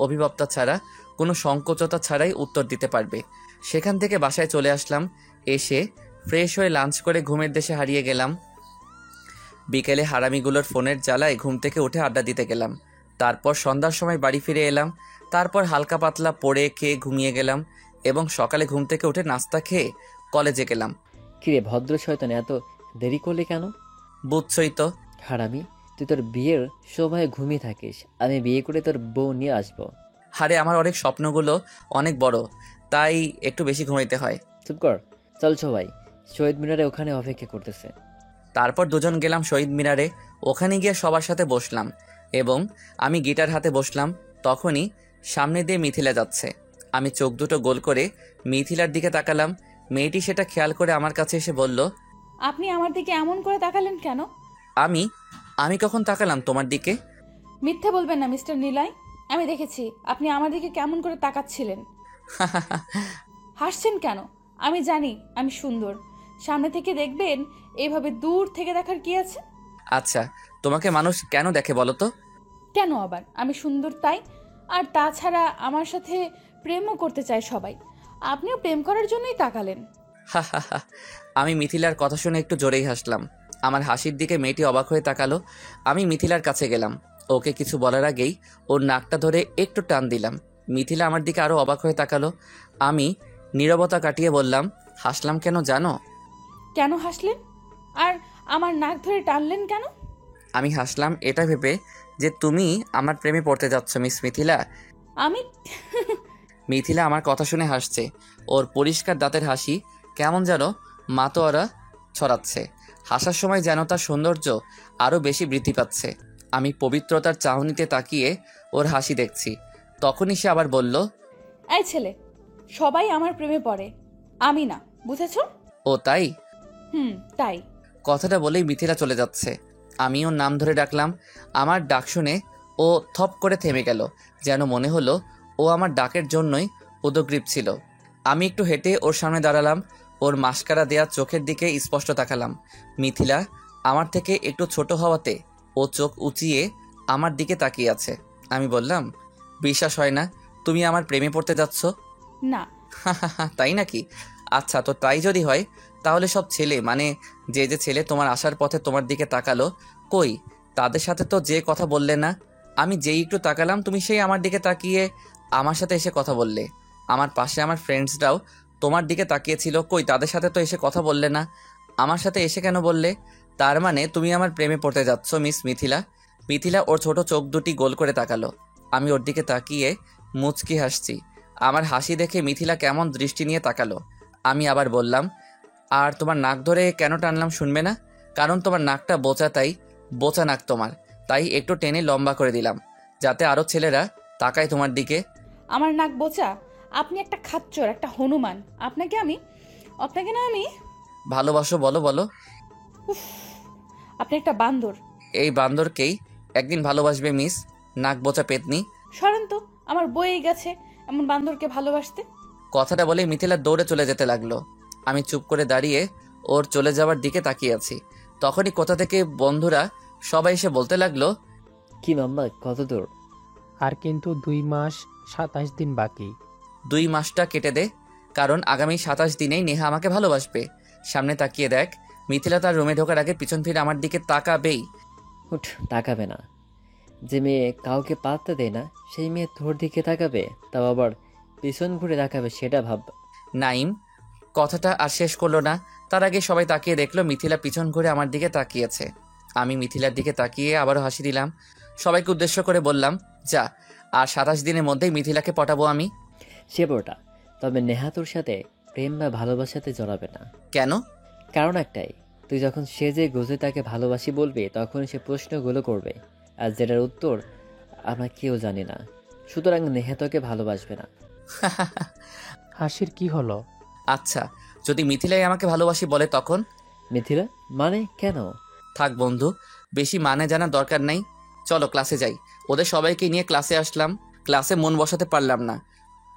অভিভাবতা ছাড়া, কোনো সংকোচতা ছাড়াই উত্তর দিতে পারবে। সেখান থেকে বাসায় চলে আসলাম। এসে ফ্রেশ হয়ে লাঞ্চ করে ঘুমের দেশে হারিয়ে গেলাম। বিকেলে হারামিগুলোর ফোনের জ্বালায় ঘুম থেকে উঠে আড্ডা দিতে গেলাম। তারপর সন্ধ্যার সময় বাড়ি ফিরে এলাম। তারপর হালকা পাতলা পড়ে খেয়ে ঘুমিয়ে গেলাম এবং সকালে ঘুম থেকে উঠে নাস্তা খেয়ে কলেজে গেলাম। কিরে ভদ্র শয়তান, এত দেরি করলি কেন? বুঝছই তো। হারামি, তুই তোর বিয়ের সময় ঘুমিয়ে থাকিস, আমি বিয়ে করে তোর বউ নিয়ে আসবো। আরে আমার অনেক স্বপ্নগুলো অনেক বড়, তাই একটু বেশি ঘুমাইতে হয়। চুপ কর, চল সবাই শহীদ মিনারে, ওখানে অপেক্ষা করতেছে। তারপর দুজন গেলাম শহীদ মিনারে। ওখানে গিয়ে সবার সাথে বসলাম এবং আমি গিটার হাতে বসলাম। তখনই সামনে দিয়ে মিথিলা যাচ্ছে। আমি চোখ দুটো গোল করে মিথিলার দিকে তাকালাম। মেয়েটি সেটা খেয়াল করে আমার কাছে এসে বলল, আপনি আমার দিকে এমন করে তাকালেন কেন? আমি কখন তাকালাম তোমার দিকে? মিথ্যে বলবেন না মিস্টার নিলয়, আমি দেখেছি আপনি আমার দিকে কেমন করে তাকাচ্ছিলেন। হাসছেন কেন? আমি জানি আমি সুন্দর, সামনে থেকে দেখবেন, এইভাবে দূর থেকে দেখার কি আছে? আচ্ছা, তোমাকে মানুষ কেন দেখে বলো তো? কেন আবার? আমি সুন্দর তাই। আর তাছাড়া আমার সাথে প্রেমও করতে চায় সবাই, আপনিও প্রেম করার জন্যই তাকালেন। আমি মিথিলার কথা শুনে একটু জোরেই হাসলাম। আমার হাসির দিকে মেয়েটি অবাক হয়ে তাকালো। আমি মিথিলার কাছে গেলাম। ওকে কিছু বলার আগেই ওর নাকটা ধরে একটু টান দিলাম। মিথিলা আমার দিকে আরো অবাক হয়ে তাকালো। আমি নীরবতা কাটিয়ে বললাম, হাসলাম কেন জানো? কেন হাসলেন? আর আমার নাক ধরে টানলেন কেন? আমি হাসলাম এটা ভেবে যে তুমি আমার প্রেমে পড়তে যাচ্ছ মিস মিথিলা। আমি মিথিলা আমার কথা শুনে হাসছে। ওর পরিষ্কার দাঁতের হাসি কেমন যেন মাতোয়ারা ছড়াচ্ছে। হাসার সময় যেন তার সৌন্দর্য আরও বেশি বৃদ্ধি পাচ্ছে। আমি পবিত্রতার চাহনিতে তাকিয়ে ওর হাসি দেখছি। তখনই সে আবার বলল, এই ছেলে, সবাই আমার প্রেমে পড়ে, আমি না, বুঝেছো? ও তাই? তাই। কথাটা বলেই মিথিলা চলে যাচ্ছে। আমি ওর নাম ধরে ডাকলাম। আমার ডাক শুনে ও থপ করে থেমে গেল, যেন মনে হলো ও আমার ডাকের জন্যই উদগ্রীব ছিল। আমি একটু হেঁটে ওর সামনে দাঁড়ালাম। ওর মাস্কারা দেয়া চোখের দিকে স্পষ্ট তাকালাম। মিথিলা আমার থেকে একটু ছোট হওয়াতে ও চোখ উঁচিয়ে আমার দিকে তাকিয়ে আছে। আমি বললাম, বিশ্বাস হয় না তুমি আমার প্রেমে পড়তে যাচ্ছ? না। তাই নাকি? আচ্ছা, তো তাই যদি হয় তাহলে সব ছেলে, মানে যে যে ছেলে তোমার আসার পথে তোমার দিকে তাকালো, কই তাদের সাথে তো যে কথা বললে না? আমি যেই একটু তাকালাম তুমি সেই আমার দিকে তাকিয়ে আমার সাথে এসে কথা বললে। আমার পাশে আমার ফ্রেন্ডসরাও তোমার দিকে তাকিয়েছিল, কই তাদের সাথে তো এসে কথা বললে না? আমার সাথে এসে কেন বললে? তার মানে তুমি আমার প্রেমে পড়তে যাচ্ছ মিস মিথিলা। মিথিলা ওর ছোট চোখ দুটি গোল করে তাকালো। আমি ওর দিকে তাকিয়ে মুচকি হাসছি। আমার হাসি দেখে মিথিলা কেমন দৃষ্টি নিয়ে তাকালো। আমি আবার বললাম, আর তোমার নাক ধরে কেন টানলাম শুনবে না? কারণ তোমার নাকটা বোচা, তাই বোচা নাক তোমার, তাই একটু টেনে লম্বা করে দিলাম যাতে আরও ছেলেরা তাকায় তোমার দিকে। আমার নাক বোচা? আপনি একটা খাচ্চর, একটা হনুমান। আপনাকে না আমি ভালোবাসো? বলো বলো। উফ, আপনি একটা বান্দর। এই বান্দরকেই একদিন ভালোবাসবে মিস নাক বোচা পেতনি। সরেন তো, আমার বইয়ে গেছে এমন বান্দরকে ভালোবাসতে। কথাটা বলে মিথিলা দৌড়ে চলে যেতে লাগলো। আমি চুপ করে দাঁড়িয়ে ওর চলে যাওয়ার দিকে তাকিয়ে আছি। তখনই কোথা থেকে বন্ধুরা সবাই এসে বলতে লাগলো, কি মাম্মা, কত দূর? আর কিন্তু 2 মাস 27 দিন বাকি। 2 মাসটা কেটে দে, কারণ আগামী 27 দিনেই নেহা আমাকে ভালোবাসবে। সামনে তাকিয়ে দেখ। মিথিলা তার রুমে ঢোকার আগে পিছন ফিরে আমার দিকে তাকাবেই। উঠ, তাকাবে না। যে মেয়ে কাউকে পাত্তা দেয় না সেই মেয়ে তোর দিকে তাকাবে, তাও আবার পিছন ঘুরে তাকাবে, সেটা ভাব। নাইম কথাটা আর শেষ করলো না, তার আগে সবাই তাকিয়ে দেখলো মিথিলা পিছন ঘুরে আমার দিকে তাকিয়েছে। আমি মিথিলার দিকে তাকিয়ে আবারও হাসি দিলাম। সবাইকে উদ্দেশ্য করে বললাম, যা, আর 27 দিনের মধ্যেই মিথিলাকে পটাবো আমি। সে বড়টা, তবে নেহা তোর সাথে প্রেম বা ভালোবাসাতে জড়াবে না। কেন? কারণ একটাই, তুই যখন সেজে গুজে তাকে ভালোবাসি বলবি তখন সে প্রশ্নগুলো করবে, আর যেটার উত্তর আমরা কেউ জানি না। সুতরাং নেহা তোকে ভালোবাসবে না। হাসির কি হলো? আচ্ছা, যদি মিথিলাই আমাকে ভালোবাসি বলে তখন? মিথিলা মানে? কেন? থাক বন্ধু, বেশি মানে জানার দরকার নাই। চলো ক্লাসে যাই। ওদের সবাইকে নিয়ে ক্লাসে আসলাম। ক্লাসে মন বসাতে পারলাম না।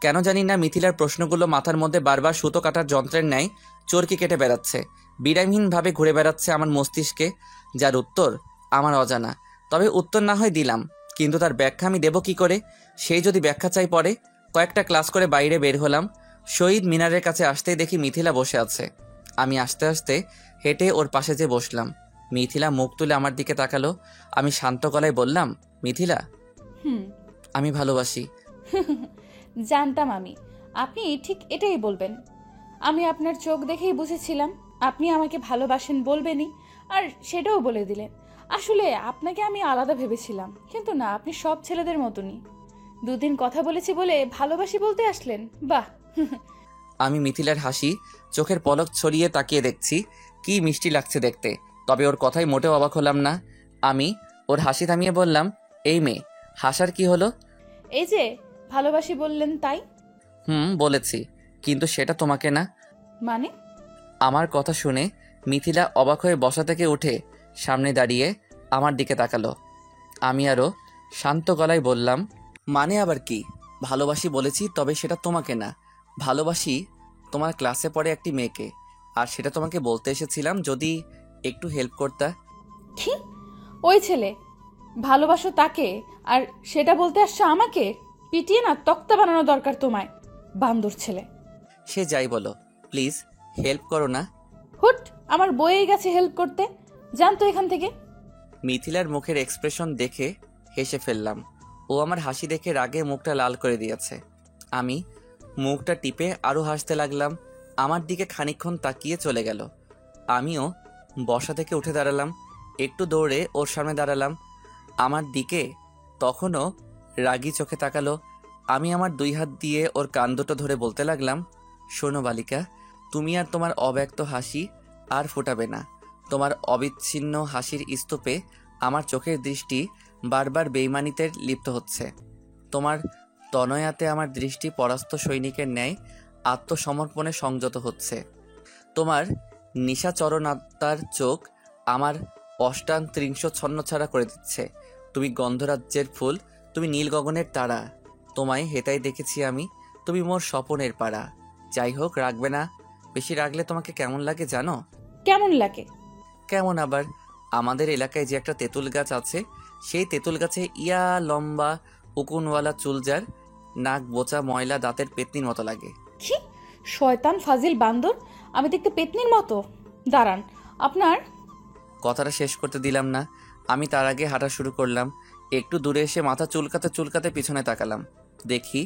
কেন জানি না মিথিলার প্রশ্নগুলো মাথার মধ্যে বারবার সুতো কাটার যন্ত্রের ন্যায় চরকি কেটে বেড়াচ্ছে, বিরামহীনভাবে ঘুরে বেড়াচ্ছে আমার মস্তিষ্কে, যার উত্তর আমার অজানা। তবে উত্তর না হয় দিলাম, কিন্তু তার ব্যাখ্যা আমি দেব কি করে? সেই যদি ব্যাখ্যা চাই পরে। কয়েকটা ক্লাস করে বাইরে বের হলাম। শহীদ মিনারের কাছে আসতেই দেখি মিথিলা বসে আছে। আমি আস্তে আস্তে হেঁটে ওর পাশে যেয়ে বসলাম। মিথিলা মুখ তুলে আমার দিকে তাকালো। আমি শান্ত গলায় বললাম, মিথিলা, আমি ভালোবাসি। জানতাম আপনি ঠিক এটাই বলবেন। আমি আপনার চোখ দেখেই বুঝেছিলাম আপনি আমাকে ভালোবাসেন বলবেনই, আর সেটাও বলে দিলেন। আসলে আপনাকে আমি আলাদা ভেবেছিলাম, কিন্তু না, আপনি সব ছেলেদের মতনই। 2 দিন কথা বলেছি বলে ভালোবাসি বলতে আসলেন, বাহ। আমি মিথিলার হাসি চোখের পলক ছড়িয়ে তাকিয়ে দেখছি, কি মিষ্টি লাগছে দেখতে। তবে ওর কথাই মোটেও অবাক হলাম না। আমি ওর হাসি থামিয়ে বললাম, এই মেয়ে, হাসার কি হলো? এই যে ভালোবাসি বললেন তাই। বলেছি, কিন্তু সেটা তোমাকে না। মানে? আমার কথা শুনে মিথিলা অবাক হয়ে বসা থেকে উঠে সামনে দাঁড়িয়ে আমার দিকে তাকালো। আমি আরও শান্ত গলায় বললাম, মানে আবার কি? ভালোবাসি বলেছি, তবে সেটা তোমাকে না। ভালোবাসি তোমার ক্লাসে পড়ে একটি মেয়েকে, আর সেটা তোমাকে বলতে এসেছিলাম যদি একটু হেল্প করতা। কি? ওই ছেলে ভালোবাসো তাকে, আর সেটা বলতে আসছো আমাকে? পিটিয়ে না তক্তা বানানো দরকার তোমায়, বান্দর ছেলে। সে যাই বলো, প্লিজ হেল্প করো না। হুট, আমার বইয়ে গেছে হেল্প করতে, জান তো এখান থেকে। মিথিলার মুখের এক্সপ্রেশন দেখে হেসে ফেললাম। ও আমার হাসি দেখে রাগে মুখটা লাল করে দিয়েছে। আমি মুখটা টিপে আরও হাসতে লাগলাম। আমার দিকে খানিকক্ষণ তাকিয়ে চলে গেল। আমিও বসা থেকে উঠে দাঁড়ালাম, একটু দৌড়ে ওর সামনে দাঁড়ালাম। আমার দিকে তখনও রাগী চোখে তাকালো। আমি আমার 2 হাত দিয়ে ওর কান দুটো ধরে বলতে লাগলাম, শোনো বালিকা, তুমি আর তোমার অব্যক্ত হাসি আর ফোটাবে না। তোমার অবিচ্ছিন্ন হাসির স্তূপে আমার চোখের দৃষ্টি বারবার বেইমানিতে লিপ্ত হচ্ছে। তোমার তনয়াতে আমার দৃষ্টি পরাস্ত সৈনিকের ন্যায় আত্মসমর্পণে সংযত হচ্ছে। তোমার নিশাচরণ আত্মার চোখ আমার অষ্টাত্রিংশ ছন্নছাড়া করে দিচ্ছে। তুমি গন্ধরাজ্যের ফুল, তুমি নীল গগনের তারা, তোমায় হেতাই দেখেছি আমি, তুমি মোর স্বপনের পাড়া। যাই হোক, রাখবে না। বেশি রাগলে তোমাকে কেমন লাগে জানো? কেমন লাগে? কেমন আবার, আমাদের এলাকায় যে একটা তেঁতুল গাছ আছে, সেই তেঁতুল গাছে ইয়া লম্বা উকুনওয়ালা চুল, যার নাক বোচা ময়লা দাঁতের পেতনির মতো লাগে। কি শয়তান ফাজিল বান্দর, আমি দেখতে পেতনির মতো? দাঁড়ান, আপনার কথাটা শেষ করতে দিলাম না, আমি তার আগে হাঁটা শুরু করলাম। একটু দূরে এসে মাথা চুলকাতে চুলকাতে পিছনে তাকালাম। দেখি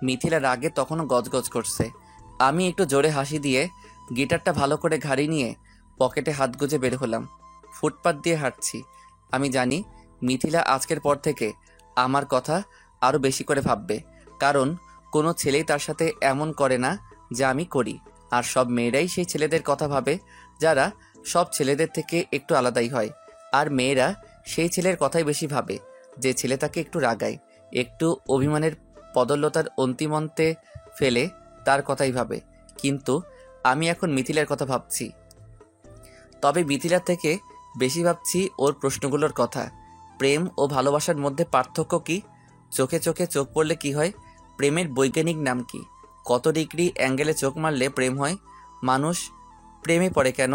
মিথিলা রাগে তখনও গজগজ করছে। আমি একটু জোরে হাসি দিয়ে গিটারটা ভালো করে ঘাড়ি নিয়ে পকেটে হাত গুজে বের হলাম। ফুটপাত দিয়ে হাঁটছি। আমি জানি মিথিলা আজকের পর থেকে আমার কথা আরও বেশি করে ভাববে, কারণ কোনো ছেলেই তার সাথে এমন করে না যা আমি করি। আর সব মেয়েরাই সেই ছেলেদের কথা ভাবে যারা সব ছেলেদের থেকে একটু আলাদাই হয়। আর মেয়েরা সেই ছেলের কথাই বেশি ভাবে যে ছেলে তাকে একটু রাগায়, একটু অভিমানের পদল্যতার অন্তিমন্তে ফেলে তার কথাই ভাবে। কিন্তু আমি এখন মিথিলার কথা ভাবছি, তবে মিথিলার থেকে বেশি ভাবছি ওর প্রশ্নগুলোর কথা। প্রেম ও ভালোবাসার মধ্যে পার্থক্য কি? চোখে চোখে চোখ পড়লে কি হয়? প্রেমের বৈজ্ঞানিক নাম কি? কত ডিগ্রি অ্যাঙ্গেলে চোখ মারলে প্রেম হয়? মানুষ প্রেমে পড়ে কেন?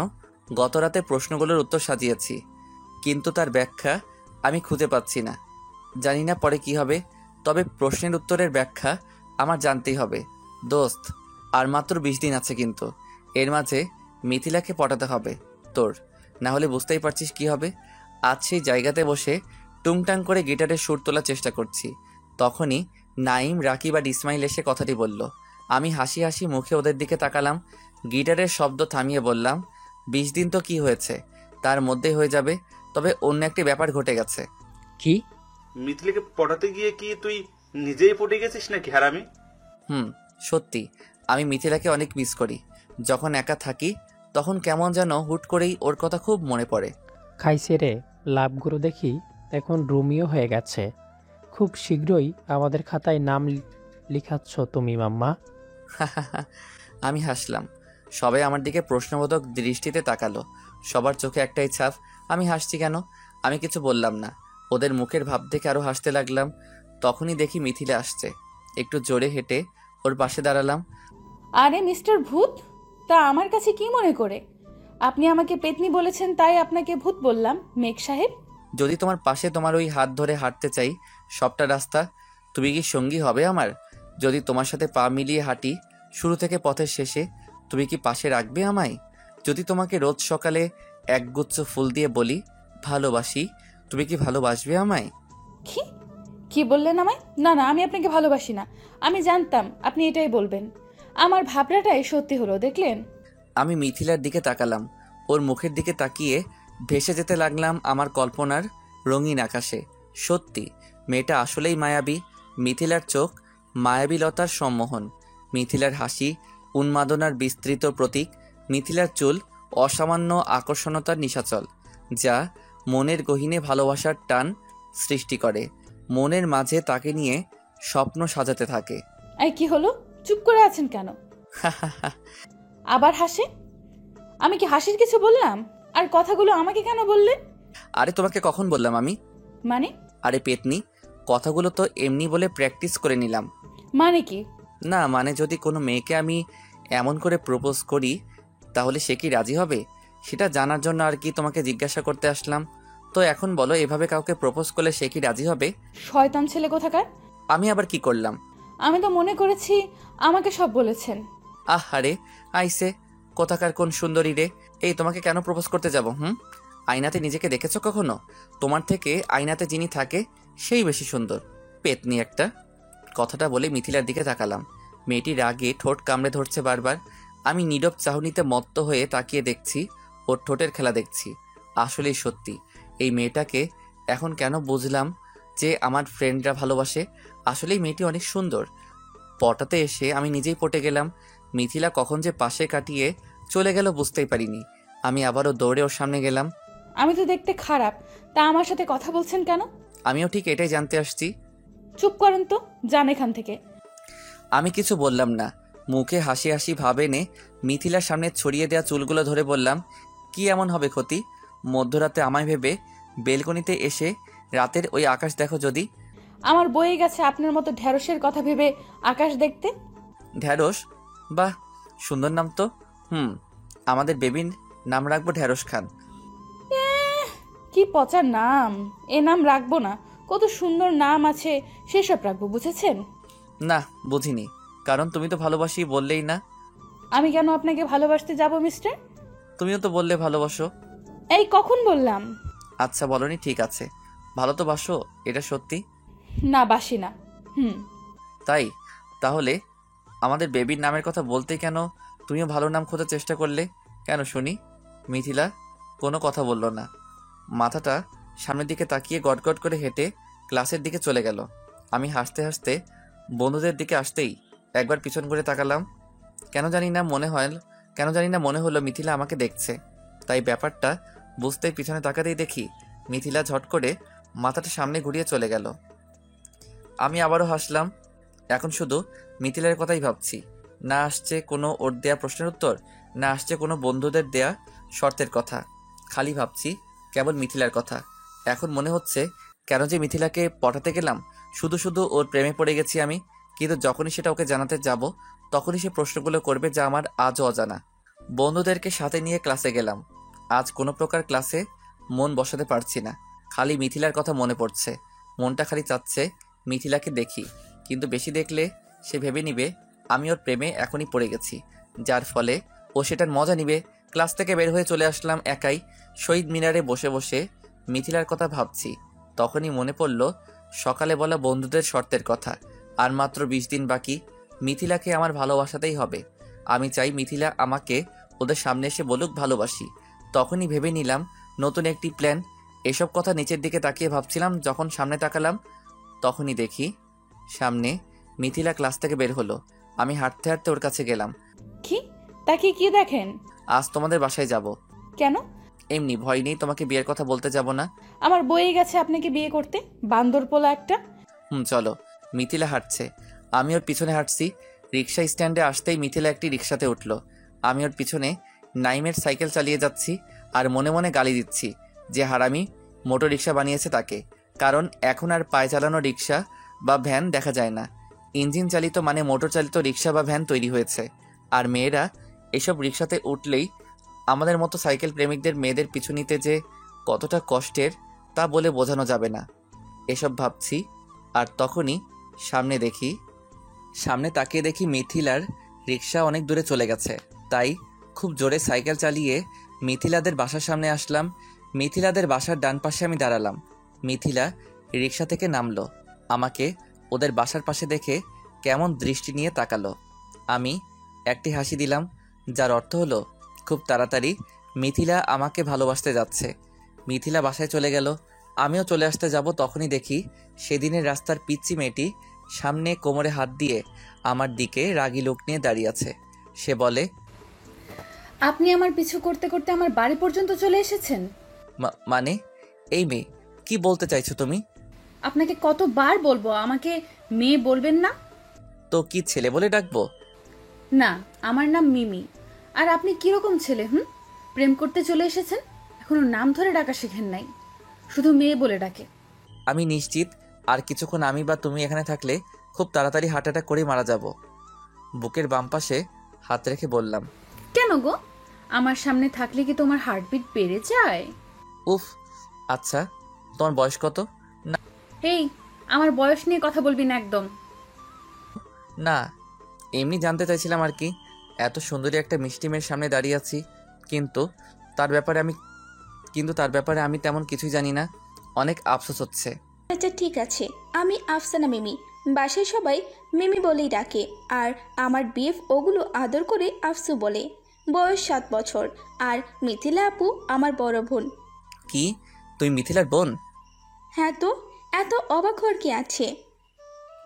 গত রাতে প্রশ্নগুলোর উত্তর সাজিয়েছি, কিন্তু তার ব্যাখ্যা আমি খুঁজে পাচ্ছি না। জানি না পরে কি হবে, তবে প্রশ্নের উত্তরের ব্যাখ্যা আমার জানতেই হবে। দোস্ত, আর মাত্র 20 দিন আছে, কিন্তু এর মাঝে মিথিলাকে পটাতে হবে তোর, না হলে বুঝতেই পারছিস কি হবে। আজ সেই জায়গাতে বসে টুংটাং করে গিটারের সুর তোলার চেষ্টা করছি, তখনই নাইম, রাকিব আর ইসমাইল এসে কথাটি বলল। আমি হাসি হাসি মুখে ওদের দিকে তাকালাম, গিটারের শব্দ থামিয়ে বললাম, 20 দিন তো কি হয়েছে, তার মধ্যেই হয়ে যাবে। তবে অন্য একটি ব্যাপার ঘটে গেছে। কি? মিথিলাকে পটাতে গিয়ে কি তুই নিজেই পটে গেছিস নাকি হারামি? সত্যি, আমি মিথিলাকে অনেক মিস করি। যখন একা থাকি তখন কেমন যেন হুট করেই ওর কথা খুব মনে পড়ে। খাইছে রে, লাভগুলো দেখি এখন রোমিও হয়ে গেছে। খুব শীঘ্রই আমাদের খাতায় নাম লিখাচ্ছ তুমি মাম্মা। আমি হাসলাম। সবাই আমার দিকে প্রশ্নবোধক দৃষ্টিতে তাকালো। সবার চোখে একটাই ছাপ, আমি হাসছি কেন? আমি কিছু বললাম না। ওদের মুখের ভাব দেখে আরো হাসতে লাগলাম। তখনই দেখি মিথিলা আসছে। একটু জোরে হেঁটে ওর পাশে দাঁড়ালাম। আরে মিস্টার ভূত, তা আমার কাছে কি মনে করে? আপনি আমাকে পেতনি বলেছেন তাই আপনাকে ভূত বললাম মেঘ সাহেব। যদি তোমার পাশে তোমার ওই হাত ধরে হাঁটতে চাই সবটা রাস্তা, তুমি কি সঙ্গী হবে আমার? যদি তোমার সাথে পা মিলিয়ে হাঁটি শুরু থেকে পথের শেষে, তুমি কি পাশে রাখবে আমায়? যদি তোমাকে রোজ সকালে একগুচ্ছ ফুল দিয়ে বলি ভালোবাসি, তুমি কি ভালোবাসবে আমায়? কি কি বললেন আমায়? না না, আমি আপনাকে ভালোবাসি না। আমি জানতাম আপনি এটাই বলবেন। আমার ভাবনাটাই সত্যি হলো, দেখলেন? আমি মিথিলার দিকে তাকালাম। ওর মুখের দিকে তাকিয়ে ভেসে যেতে লাগলাম আমার কল্পনার রঙিন আকাশে। সত্যি, মেয়েটা আসলেই মায়াবী। মিথিলার চোখ মায়াবীলতার সম্মোহন, মিথিলার হাসি উন্মাদনার বিস্তৃত প্রতীক, মিথিলার চুল অসামান্য আকর্ষণতার নিশাচল, যা মনের গহীনে ভালোবাসার টান সৃষ্টি করে, মনের মাঝে তাকে নিয়ে স্বপ্ন সাজাতে থাকে। এই কি হলো, চুপ করে আছেন কেন? আবার হাসে? আমি কি হাসির কিছু বললাম? আর কথাগুলো আমাকে কেন বললেন? আরে তোমাকে কখন বললাম আমি? মানে? আরে পেতনি, কথাগুলো তো এমনি বলে প্র্যাকটিস করে নিলাম। মানে কি? না মানে, যদি কোনো মেয়েকে আমি এমন করে প্রপোজ করি তাহলে সে কি রাজি হবে সেটা জানার জন্য আর কি তোমাকে জিজ্ঞাসা করতে আসলাম। তো এখন বলো, এভাবে কাউকে প্রপোজ করলে সে কি রাজি হবে? শয়তান ছেলে কোথাকার! আমি আবার কি করলাম? আমি তো মনে করেছি আমাকে সব বলেছেন। আরে আইসে কোথাকার কোন সুন্দরী রে! এই তোমাকে কেন প্রপোজ করতে যাব? আয়নাতে নিজেকে দেখেছো কখনো? তোমার থেকে আয়নাতে যিনি থাকে সেই বেশি সুন্দর। পেতনি একটা। কথাটা বলে মিথিলার দিকে তাকালাম। মেয়েটি রাগে ঠোঁট কামড়ে ধরছে বারবার। আমি নীরব চাহনিতে মত্ত হয়ে তাকিয়ে দেখছি, ওর ঠোঁটের খেলা দেখছি। আসলেই সত্যি এই মেয়েটাকে এখন কেন বুঝলাম যে আমার ফ্রেন্ডরা ভালোবাসে। আসলেই মেয়েটি অনেক সুন্দর। পটাতে এসে আমি নিজেই পটে গেলাম। মিথিলা কখন যে পাশে কাটিয়ে চলে গেল বুঝতেই পারিনি। আমি আবারও দৌড়ে ওর সামনে গেলাম। আমি তো দেখতে খারাপ, তা আমার সাথে কথা বলছেন কেন? আমিও ঠিক এটাই জানতে আসছি। চুপ করেন তো, যান এখান থেকে। আমি কিছু বললাম না। মুখে হাসি হাসি ভাব এনে মিথিলার সামনে ছড়িয়ে দেওয়া চুলগুলো ধরে বললাম, কি এমন হবে ক্ষতি? মধ্যরাতে আমায় ভেবে বেলকনিতে এসে রাতের ওই আকাশ দেখো যদি। আমার বয়ে গেছে আপনার মতো ঢ্যাঁড়সের কথা ভেবে আকাশ দেখতে। ঢ্যাঁড়স? বাহ, সুন্দর নাম তো। আমাদের বেবির নাম রাখবো ঢ্যাঁড়স খান। কি পচার নাম! এ নাম রাখবো না, কত সুন্দর নাম আছে সেসব রাখবো, বুঝেছেন? না, বুঝিনি। কারণ তুমি তো ভালোবাসি বললেই না। আমি কেন আপনাকে ভালোবাসতে যাব মিস্টার? তুমিও তো বললে ভালোবাসো। এই কখন বললাম? আচ্ছা বলনি, ঠিক আছে। ভালো তো বাসো, এটা সত্যি? না, বাসি না। তাই? তাহলে আমাদের বেবির নামের কথা বলতে কেন তুমিও ভালো নাম খোঁজার চেষ্টা করলে কেন শুনি? মিথিলা কোনো কথা বলল না। মাথাটা সামনের দিকে তাকিয়ে গটগট করে হেঁটে ক্লাসের দিকে চলে গেল। আমি হাসতে হাসতে বন্ধুদের দিকে আসতেই একবার পিছন করে তাকালাম। কেন জানি না মনে হলো মিথিলা আমাকে দেখছে। তাই ব্যাপারটা বুঝতেই পিছনে তাকাতেই দেখি মিথিলা ঝট করে মাথাটা সামনে ঘুরিয়ে চলে গেল। আমি আবারও হাসলাম। এখন শুধু মিথিলার কথাই ভাবছি। না আসছে কোনো ওর দেয়া প্রশ্নের উত্তর, না আসছে কোনো বন্ধুদের দেয়া শর্তের কথা। খালি ভাবছি কেবল মিথিলার কথা। এখন মনে হচ্ছে কেন যে মিথিলাকে পটাতে গেলাম, শুধু শুধু ওর প্রেমে পড়ে গেছি আমি। কিন্তু যখনই সেটা ওকে জানাতে যাব তখনই সে প্রশ্নগুলো করবে যা আমার আজও অজানা। বন্ধুদেরকে সাথে নিয়ে ক্লাসে গেলাম। আজ কোনো প্রকার ক্লাসে মন বসাতে পারছি না। খালি মিথিলার কথা মনে পড়ছে। মনটা খালি চাচ্ছে মিথিলাকে দেখি, কিন্তু বেশি দেখলে সে ভেবে নিবে আমি ওর প্রেমে এখনই পড়ে গেছি, যার ফলে ও সেটার মজা নিবে। ক্লাস থেকে বের হয়ে চলে আসলাম একাই। শহীদ মিনারে বসে বসে মিথিলার কথা ভাবছি। তখনই মনে পড়ল সকালে বলা বন্ধুদের শর্তের কথা। আর মাত্র 20 দিন বাকি। মিথিলাকে আমার ভালোবাসাতেই হবে। আমি চাই মিথিলা আমাকে ওদের সামনে এসে বলুক ভালোবাসি। তখনই ভেবে নিলাম নতুন একটি প্ল্যান। এসব কথা নিচের দিকে তাকিয়ে ভাবছিলাম, যখন সামনে তাকালাম তখনই দেখি সামনে মিথিলা ক্লাস থেকে বের হলো। আমি হাঁটতে হাঁটতে ওর কাছে গেলাম। কি তাকে কি দেখেন? আজ তোমাদের বাসায় যাব। কেন? এমনি, ভয় নেই, তোমাকে বিয়ের কথা বলতে যাব না। আমার বয়ে গেছে আপনাকে বিয়ে করতে, বান্দর পোলা একটা। চলো। মিথিলা হাঁটছে, আমি ওর পিছনে হাঁটছি। রিক্সা স্ট্যান্ডে আসতেই মিথিলা একটি রিক্সাতে উঠলো। আমি ওর পিছনে নাইমের সাইকেল চালিয়ে যাচ্ছি আর মনে মনে গালি দিচ্ছি যে হারামি মোটর রিক্সা বানিয়েছে তাকে। কারণ এখন আর পায়ে চালানো রিক্সা বা ভ্যান দেখা যায় না। ইঞ্জিন চালিত মানে মোটর চালিত রিক্সা বা ভ্যান তৈরি হয়েছে। আর মেয়েরা এসব রিক্সাতে উঠলেই আমাদের মতো সাইকেল প্রেমিকদের মেয়েদের পিছু নিতে যে কতটা কষ্টের তা বলে বোঝানো যাবে না। এসব ভাবছি আর তখনই সামনে তাকিয়ে দেখি মিথিলার রিক্সা অনেক দূরে চলে গেছে। তাই খুব জোরে সাইকেল চালিয়ে মিথিলাদের বাসার সামনে আসলাম। মিথিলাদের বাসার ডান পাশে আমি দাঁড়ালাম। মিথিলা রিক্সা থেকে নামলো। আমাকে ওদের বাসার পাশে দেখে কেমন দৃষ্টি নিয়ে তাকালো। আমি একটি হাসি দিলাম, যার অর্থ হলো খুব তাড়াতাড়ি মিথিলা আমাকে ভালোবাসতে যাচ্ছে। মিথিলা বাসায় চলে গেল, আমিও চলে আসতে যাব। তখনই দেখি সেদিনের রাস্তার পিচ্চি মেয়েটি সামনে কোমরে হাত দিয়ে আমার দিকে রাগী লোক নিয়ে দাঁড়িয়ে আছে। সে বলে, আপনি আমার পিছু করতে করতে আমার বাড়ি পর্যন্ত চলে এসেছেন? মানে? এই মেয়ে, কি বলতে চাইছো তুমি? আপনাকে কতবার বলবো আমাকে মেয়ে বলবেন না? তো কি ছেলে বলে ডাকবো? না, আমার নাম মিমি। আর আপনি কিরকম ছেলে? প্রেম করতে চলে এসেছেন, এখনো নাম ধরে ডাকা শেখেন নাই, শুধু মেয়ে বলে ডাকে। আমি নিশ্চিত আর কিছুক্ষণ আমি বা তুমি এখানে থাকলে খুব তাড়াতাড়ি হার্ট অ্যাটাক করে মারা যাব। বুকের বাম পাশে হাত রেখে বললাম। কেন গো? আমার সামনে থাকলে কি তোমার হার্টবিট বেড়ে যায়? উফ, আচ্ছা তোমার বয়স কত? না। এই, আমার বয়স নিয়ে কথা বলবি না একদম। না, এমনি জানতে চাইছিলাম আর কি। এত সুন্দরী একটা মিষ্টি মেয়ের সামনে দাঁড়িয়ে আছি, কিন্তু তার ব্যাপারে আমি তেমন কিছুই জানি না। অনেক আফসোস হচ্ছে। আচ্ছা ঠিক আছে, আমি আফসানা মিমি, বাসায় সবাই মিমি বলেই ডাকে, আর আমার বিএফ ওগুলো আদর করে আফসু বলে। বয়স 7 বছর, আর মিথিলা আপু আমার বড় বোন। কি তুই মিথিলার বোন? হ্যাঁ তো, এত অবাক হওয়ার কি আছে?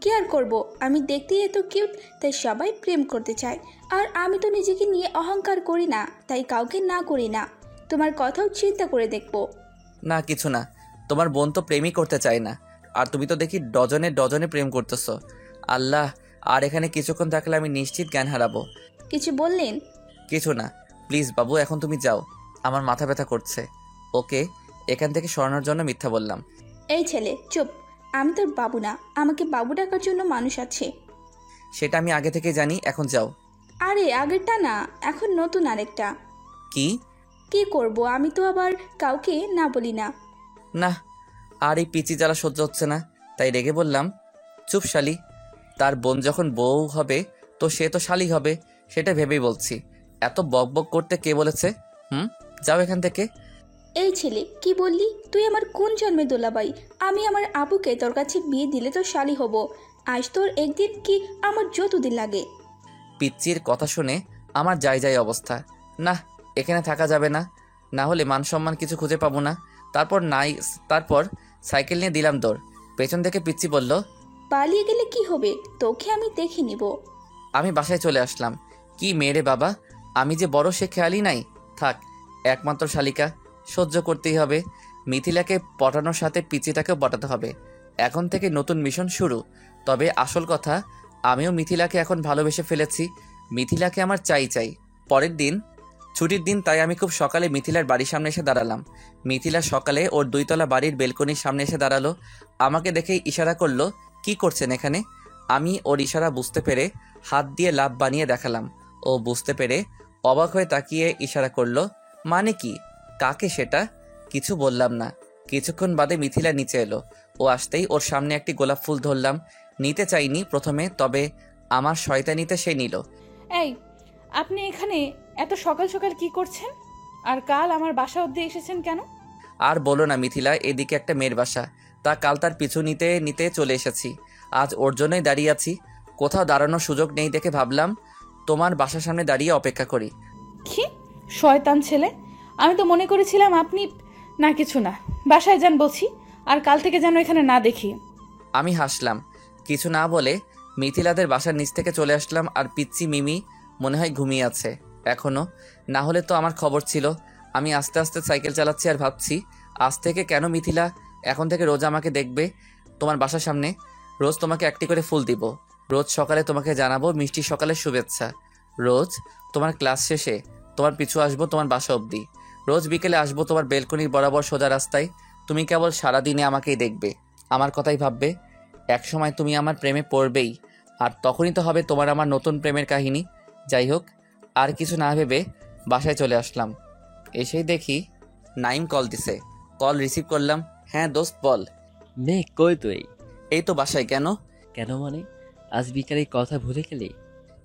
কি আর করবো, আমি দেখতেই এত কিউট, তাই সবাই প্রেম করতে চায়। আর আমি তো নিজেকে নিয়ে অহংকার করি না, তাই কাউকে না করি না। তোমার কথাও চিন্তা করে দেখবো। না কিছু না, তোমার বোন তো প্রেমই করতে চায় না, আর তুমি তো দেখি ডজনে ডজনে প্রেম করতেছো। আল্লাহ, আর এখানে কিছুক্ষণ থাকলে আমি নিশ্চিত জ্ঞান হারাবো। কিছু বললেন? কিছু না, প্লিজ বাবু এখন তুমি যাও, আমার মাথা ব্যথা করছে। ওকে, এখান থেকে সরানোর জন্য মিথ্যা বললাম। এই ছেলে চুপ, আমি তোর বাবু না, আমাকে বাবু ডাকার জন্য মানুষ আছে। সেটা আমি আগে থেকে জানি, এখন যাও। আরে আগেরটা না, এখন নতুন আরেকটা। কি? কি করব, আমি তো আবার কাউকে না বলি না। না, আর এই পিচি জ্বালা সহ্য হচ্ছে না, তাই রেগে বললাম, চুপ শালি। তার বোন যখন বউ হবে তো সে তো শালি হবে, সেটা ভেবেই বলছি। এত বক বক করতে কে বলেছে? যাও এখান থেকে। এই ছেলে কি বললি? তুই আমার কোন জন্মে দোলাবাই? আমি আমার আবুকে তোর কাছে বিয়ে দিলে তো শালি হব। আজ তোর একদিন কি আমার যতদিন লাগে। পিচ্চির কথা শুনে আমার যাই যাই অবস্থা। না, এখানে থাকা যাবে না, না হলে মান সম্মান কিছু খুঁজে পাবো না। তারপর সাইকেল নিয়ে দিলাম দৌড়। পেছন থেকে পিচ্চি বলল, পালিয়ে গেলে কি হবে, তোকে আমি দেখে নিব। আমি বাসায় চলে আসলাম। কি মেরে বাবা, আমি যে বড় সে খেয়ালই নাই। থাক, একমাত্র শালিকা, সহ্য করতেই হবে। মিথিলাকে পটানোর সাথে পিচিটাকেও পটাতে হবে। এখন থেকে নতুন মিশন শুরু। তবে আসল কথা, আমিও মিথিলাকে এখন ভালোবেসে ফেলেছি। মিথিলাকে আমার চাই। পরের দিন ছুটির দিন, তাই আমি খুব সকালে মিথিলার বাড়ির সামনে এসে দাঁড়ালাম। মিথিলা সকালে ওর 2 তলা বাড়ির বেলকনির সামনে এসে দাঁড়ালো। আমাকে দেখেই ইশারা করলো, কি করছেন এখানে? আমি ওর ইশারা বুঝতে পেরে হাত দিয়ে লাভ বানিয়ে দেখালাম। ও বুঝতে পেরে অবাক হয়ে তাকিয়ে ইশারা করলো। মানে কি? কাকে সেটা? কিছু বললাম না। কিছুক্ষণ বাদে মিথিলা নিচে এলো। ও আসতেই ওর সামনে একটি গোলাপ ফুল ধরলাম। নিতে চাইনি প্রথমে, তবে আমার শয়তানিতে সে নিল। এই, আপনি এখানে এত সকাল সকাল কি করছেন? আর কাল আমার বাসা অবধি এসেছেন কেন? আর বলো না মিথিলা, এদিকে একটা মেয়ের বাসা, তা কাল তার পিছু নিতে নিতে চলে এসেছি। আজ ওর জন্যই দাঁড়িয়ে আছি। কোথাও দাঁড়ানোর সুযোগ নেই দেখে ভাবলাম তোমার বাসার সামনে দাঁড়িয়ে অপেক্ষা করি। কি শয়তান ছেলে, আমি তো মনে করেছিলাম আপনি। না কিছু না, বাসায় যান বলছি, আর কাল থেকে যেন এখানে না দেখি। আমি হাসলাম। কিছু না বলে মিথিলাদের বাসার নিচ থেকে চলে আসলাম। আর পিচ্চি মিমি মনে হয় ঘুমিয়ে আছে এখনো, না হলে তো আমার খবর ছিল। আমি আস্তে আস্তে সাইকেল চালাচ্ছি আর ভাবছি, আজ থেকে কেন মিথিলা এখন থেকে রোজ আমাকে দেখবে তোমার বাসার সামনে। রোজ তোমাকে একটি করে ফুল দিব। রোজ সকালে তোমাকে জানাবো মিষ্টি সকালের শুভেচ্ছা। রোজ তোমার ক্লাস শেষে তোমার পিছু আসবো তোমার বাসা অবধি। রোজ বিকেলে আসবো তোমার বেলকনির বরাবর সোজা রাস্তায়। তুমি কেবল সারাদিনে আমাকেই দেখবে, আমার কথাই ভাববে। একসময় তুমি আমার প্রেমে পড়বেই, আর তখনই তো হবে তোমার আমার নতুন প্রেমের কাহিনী। যাই হোক, আর কিছু না ভেবে বাসায় চলে আসলাম। এসেই দেখি নাইম কল দিছে। কল রিসিভ করলাম। হ্যাঁ দোস্ত বল। মেয়ে কই তুই? এই তো বাসায়। কেন? কেন মানে, আজ বিকালে কথা ভুলে গেলি?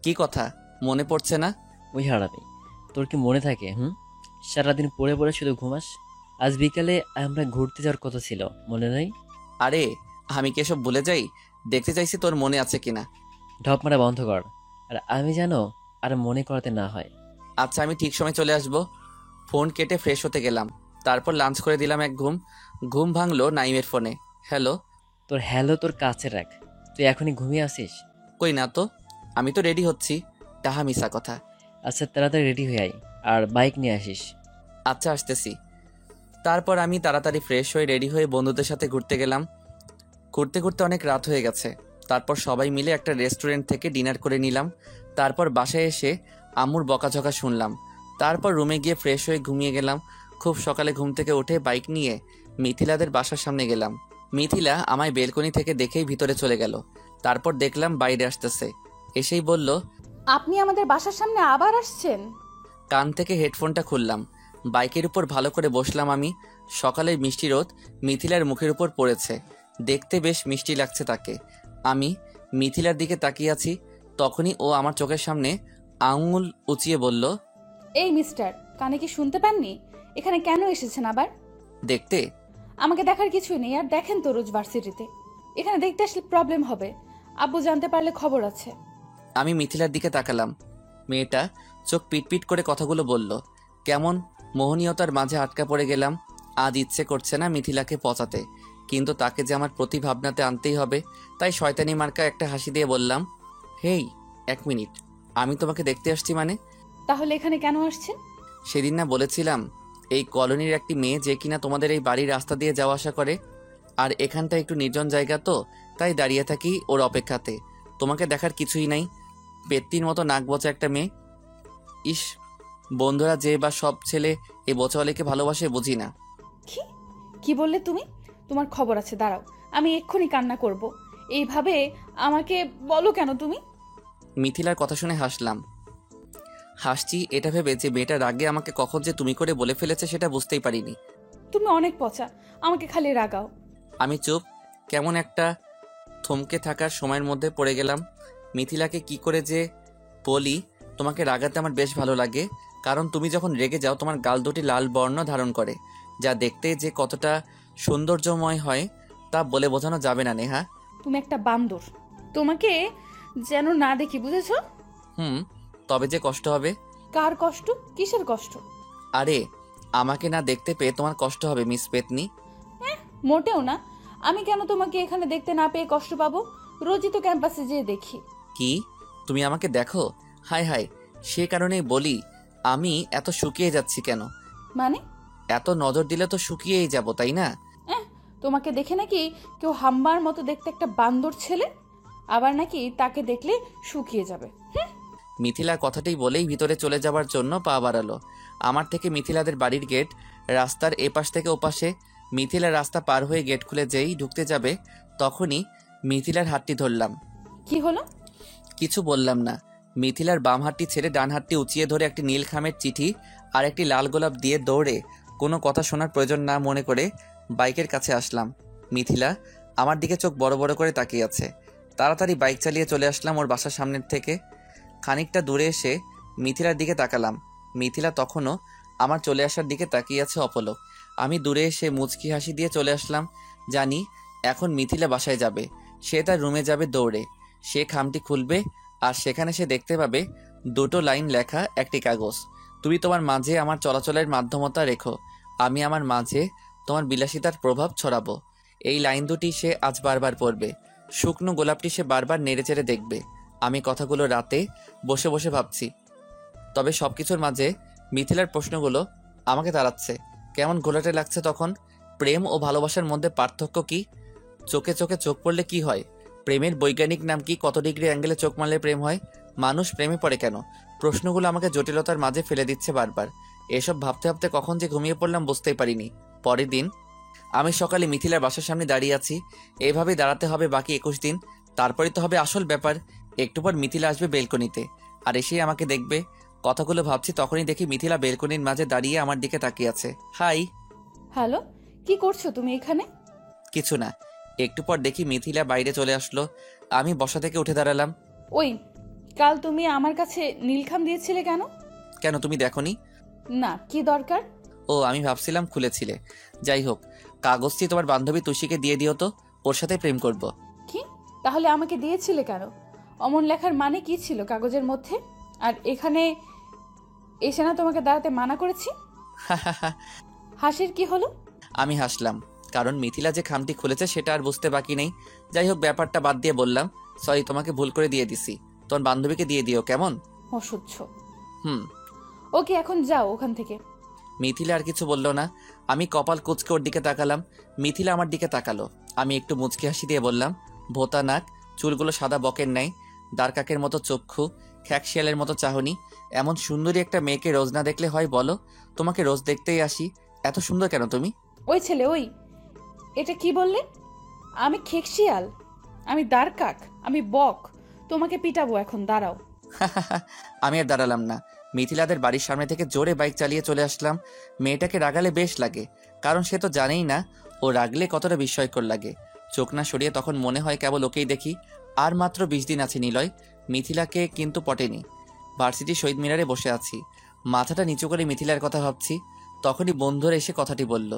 কি কথা মনে পড়ছে না? ওই হারামি, তোর কি মনে থাকে? সারাদিন পড়ে পড়ে শুধু ঘুমাস। আজ বিকালে আমরা ঘুরতে যাওয়ার কথা ছিল, মনে নাই? আরে আমি কি এসব ভুলে যাই? দেখতে চাইছি তোর মনে আছে কিনা। ঢপ মারা বন্ধ কর, আর আমি জানো আর মনে করাতে না হয়। আচ্ছা, আমি ঠিক সময় চলে আসবো। ফোন কেটে ফ্রেশ হতে গেলাম। তারপর লাঞ্চ করে দিলাম এক ঘুম ভাঙলো নাইমের ফোনে। হ্যালো। তোর হ্যালো তোর কাছে রাখ, তুই এখনই ঘুমিয়ে আসিস? কই না তো, আমি তো রেডি হচ্ছি। তাহা মিশা কথা। আচ্ছা তাড়াতাড়ি রেডি হয়ে আয়, আর বাইক নিয়ে আসিস। আচ্ছা আসতেছি। তারপর আমি তাড়াতাড়ি ফ্রেশ হয়ে রেডি হয়ে বন্ধুদের সাথে ঘুরতে গেলাম। ঘুরতে ঘুরতে অনেক রাত হয়ে গেছে। তারপর সবাই মিলে একটা রেস্টুরেন্ট থেকে ডিনার করে নিলাম। তারপর বাসায় এসে আম্মুর বকাঝকা শুনলাম। তারপর রুমে গিয়ে ফ্রেশ হয়ে ঘুমিয়ে গেলাম। খুব সকালে ঘুম থেকে উঠে বাইক নিয়ে মিথিলাদের বাসার সামনে গেলাম। মিথিলা আমায় বেলকনি থেকে দেখেই ভিতরে চলে গেল। তারপর দেখলাম বাইরে আসতেছে। এসেই বলল, আপনি আমাদের বাসার সামনে আবার আসছেন? কান থেকে হেডফোনটা খুললাম। বাইকের উপর ভালো করে বসলাম আমি। সকালের মিষ্টি রোদ মিথিলার মুখের উপর পড়েছে। দেখতে বেশ মিষ্টি লাগছে তাকে। আমি মিথিলার দিকে তাকিয়ে আছি। তখনই ও আমার চোখের সামনে আঙুল উঁচিয়ে বলল, এই মিস্টার, কানে কি শুনতে পাননি? এখানে কেন এসেছেন আবার? দেখতে? আমাকে দেখার কিছুই নেই, আর দেখেন তো রোজ ভার্সিটিতে। এখানে দেখতে আসলে প্রবলেম হবে। আব্বু জানতে পারলে খবর আছে। আমি মিথিলার দিকে তাকালাম। মেয়েটা চোখ পিটপিট করে কথাগুলো বলল। কেমন মোহনীয়তার মাঝে আটকা পড়ে গেলাম। আজ ইচ্ছে করছে না মিথিলাকে পচাতে, কিন্তু তাকে যে আমার প্রতি ভাবনাতে আনতেই হবে। তাই শয়তানি মার্কা একটা হাসি দিয়ে বললাম, হেই 1 মিনিট, আমি তোমাকে দেখতে আসছি। মানে? তাহলে এখানে কেন আসছেন? সেদিন না বলেছিলাম এই কলোনির একটি মেয়ে যে কিনা তোমাদের এই বাড়ির রাস্তা দিয়ে যাওয়া আসা করে, আর এখানটা একটু নির্জন জায়গা তো, তাই দাঁড়িয়ে থাকি ওর অপেক্ষাতে। তোমাকে দেখার কিছুই নাই, পেত্তির মতো নাক বচা একটা মেয়ে। ইস, বন্ধুরা যে বা সব ছেলে এই বচাওয়ালিকে ভালোবাসে বুঝি না। কি বললে তুমি? তোমার খবর আছে, দাঁড়াও, আমি এক্ষুনি কান্না করব। এইভাবে আমাকে বলো কেন তুমি? মিথিলার কথা শুনে হাসলাম। হাসছি এটা ভেবে যে মেয়েটার আগে আমাকে কখন যে তুমি করে বলে ফেলেছে সেটা বুঝতেই পারিনি। তুমি অনেক পচা, আমাকে খালি রাগাও। আমি চুপ। কেমন একটা থমকে থাকার সময়ের মধ্যে পড়ে গেলাম। মিথিলাকে কি করে যে বলি, তোমাকে রাগাতে আমার বেশ ভালো লাগে, কারণ তুমি যখন রেগে যাও তোমার গাল দুটি লাল বর্ণ ধারণ করে, যা দেখতে যে কতটা সৌন্দর্যময় হয় তা বলে বোঝানো যাবে না। নেহা, তুমি একটা বান্দর, তোমাকে যেন না দেখি, বুঝেছো? তবে যে কষ্ট হবে। কার কষ্ট? কিসের কষ্ট? আরে, আমাকে না দেখতে পেয়ে তোমার কষ্ট হবে মিস পেতনি। মোটেও না। আমি কেন তোমাকে এখানে দেখতে না পেয়ে কষ্ট পাবো? রোজই তো ক্যাম্পাসে যেয়ে দেখি। কি তুমি আমাকে দেখো? হায় হায়, সে কারণেই বলি আমি এত শুকিয়ে যাচ্ছি কেন। মানে? এত নজর দিলে তো শুকিয়েই যাব, তাই না? তোমাকে দেখে নাকি কেউ হাম্বার মতো দেখতে একটা বান্দর ছেলে, আবার নাকি তাকে দেখলে শুকিয়ে যাবে। মিথিলা কথাটাই বলেই ভিতরে চলে যাবার জন্য পা বাড়ালো। আমার থেকে মিথিলাদের বাড়ির গেট রাস্তার এপাশ থেকে ওপাশে। মিথিলা রাস্তা পার হয়ে গেট খুলে যেই ঢুকতে যাবে তখনই মিথিলার হাতটি ধরলাম। কি হলো? কিছু বললাম না। মিথিলার বাম হাতটি ছেড়ে ডান হাতটি উঁচিয়ে ধরে একটি নীল খামের চিঠি আর একটি লাল গোলাপ দিয়ে দৌড়ে কোনো কথা শোনার প্রয়োজন না মনে করে বাইকের কাছে আসলাম। মিথিলা আমার দিকে চোখ বড় বড় করে তাকিয়ে আছে। তাড়াতাড়ি বাইক চালিয়ে চলে আসলাম ওর বাসার সামনের থেকে। খানিকটা দূরে এসে মিথিলার দিকে তাকালাম। মিথিলা তখনও আমার চলে আসার দিকে তাকিয়ে আছে অপলক। আমি দূরে এসে মুচকি হাসি দিয়ে চলে আসলাম। জানি এখন মিথিলা বাসায় যাবে, সে তার রুমে যাবে দৌড়ে। সে খামটি খুলবে আর সেখানে সে দেখতে পাবে 2টো লাইন লেখা একটি কাগজ। তুমি তোমার মাঝে আমার চলাচলের মাধ্যমতা রেখো, আমি আমার মাঝে তোমার বিলাসিতার প্রভাব ছড়াবো। এই লাইন দুটি সে আজ বারবার পড়বে। শুকনো গোলাপটি সে বারবার নেড়েচেড়ে দেখবে। আমি কথাগুলো রাতে বসে বসে ভাবছি। তবে সবকিছুর মাঝে মিথিলার প্রশ্নগুলো আমাকে তাড়াচ্ছে। কেমন ঘোলাটে লাগছে তখন। প্রেম ও ভালোবাসার মধ্যে পার্থক্য কি? চোখে চোখে চোখ পড়লে কি হয়? প্রেমের বৈজ্ঞানিক নাম কি? কত ডিগ্রি অ্যাঙ্গেলে চোখ মারলে প্রেম হয়? মানুষ প্রেমে পড়ে কেন? প্রশ্নগুলো আমাকে জটিলতার মাঝে ফেলে দিচ্ছে বারবার। এসব ভাবতে ভাবতে কখন যে ঘুমিয়ে পড়লাম বুঝতেই পারিনি। পরের দিন আমি সকালে মিথিলার বাসার সামনে দাঁড়িয়ে আছি। এইভাবেই দাঁড়াতে হবে বাকি 21 দিন, তারপরে তো হবে আসল ব্যাপার। একটু পর মিথিলা আসবে বেলকনিতে আর এসেই আমাকে দেখবে। কথাগুলো ভাবছি তখনই দেখি মিথিলা বেলকনির মাঝে দাঁড়িয়ে আমার দিকে তাকিয়ে আছে। হাই। হ্যালো, কি করছো তুমি এখানে? কিছু না। একটু পর দেখি মিথিলা বাইরে চলে আসলো। আমি বসা থেকে উঠে দাঁড়ালাম। ওই, কাল তুমি আমার কাছে নীলখাম দিয়েছিলে কেন? কেন, তুমি দেখোনি? না, কি দরকার? ও, আমি ভাবছিলাম খুলেছিলে। যাই হোক, কাগজটি তোমার বান্ধবী তুষিকে দিয়ে দিও তো, ওর সাথে প্রেম করব। কি? তাহলে আমাকে দিয়েছিলে কেন? অমন লেখার মানে কি ছিল কাগজের মধ্যে? আর এখানে এসে না তোমাকে দাঁড়াতে মানা করেছি? হাসির কি হলো? আমি হাসলাম কারণ মিথিলা যে খামটি খুলেছে সেটা আর বুঝতে বাকি নেই। যাই হোক, ব্যাপারটা বাদ দিয়ে বললাম, সরি, তোমাকে ভুল করে দিয়ে দিছি, তোমার বান্ধবীকে দিয়ে দিও, কেমন? অসহ্য। ওকে, এখন যাও ওখান থেকে। মিথিলা আর কিছু বললো না। আমি কপাল কুঁচকে ওর দিকে তাকালাম। মিথিলা আমার দিকে তাকালো। আমি একটু মুচকি হাসি দিয়ে বললাম, ভোতা নাক, চুলগুলো সাদা বকের নাই, দারকাকের মতো চক্ষু, খ্যাকশিয়ালের মতো চাহনি। এমন সুন্দরী একটা মেয়েকে রোজ না দেখলে হয় বলো? তোমাকে রোজ দেখতেই আসি, এত সুন্দর কেন তুমি? ওই ছেলে, ওই, এটা কি বললে? আমি খেকশিয়াল, আমি দারকাক, আমি বক, তোমাকে পিটাবো এখন, দাঁড়াও। আমি আর দাঁড়ালাম না। মিথিলাদের বাড়ির সামনে থেকে জোরে বাইক চালিয়ে চলে আসলাম। মেয়েটাকে রাগালে বেশ লাগে, কারণ সে তো জানেই না ও রাগলে কতটা বিস্ময়কর লাগে। চোখ না সরিয়ে তখন মনে হয় কেবল ওকেই দেখি। আর মাত্র 20 দিন আছে নিলয়। মিথিলাকে কিন্তু পটেনি। ভার্সিটি শহীদ মিনারে বসে আছি, মাথাটা নিচু করে মিথিলার কথা ভাবছি। তখনই বন্ধুরা এসে কথাটি বলল।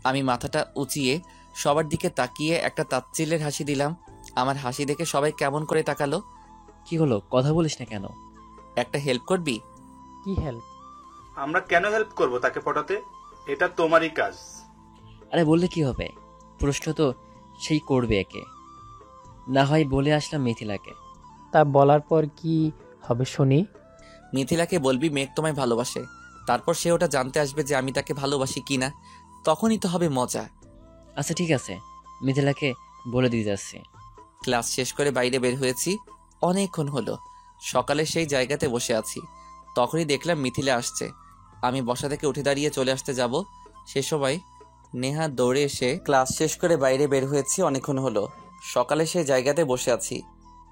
আমি মাথাটা উঁচিয়ে সবার দিকে তাকিয়ে একটা তাচ্ছিল্যের হাসি দিলাম। আমার হাসি দেখে সবাই কেমন করে তাকালো। কি হলো, কথা বলিস না কেন? একটা হেল্প করবি? কি হেল্প? আমরা কেন হেল্প করব তাকে পটাতে? এটা তোমারই কাজ। আরে বললে কি হবে, প্রশ্ন তো সেই করবে একে। না হয় বলে আসলাম মিথিলাকে। তা বলার পর কি হবে শুনি? মিথিলাকে বলবি মেঘ তোমায় ভালোবাসে, তারপর সে ওটা জানতে আসবে যে আমি তাকে ভালোবাসি কিনা, তখনই তো হবে মজা। আচ্ছা ঠিক আছে, মিথিলাকে বলে দিয়ে যাচ্ছি। ক্লাস শেষ করে বাইরে বের হয়েছি, অনেকক্ষণ হলো। সকালে সেই জায়গাতে বসে আছি, তখনই দেখলাম মিথিলা আসছে। আমি বসা থেকে উঠে দাঁড়িয়ে চলে আসতে যাব, সে সময় নেহা দৌড়ে এসে ক্লাস শেষ করে বাইরে বের হয়েছি, অনেকক্ষণ হলো। সকালে সেই জায়গাতে বসে আছি,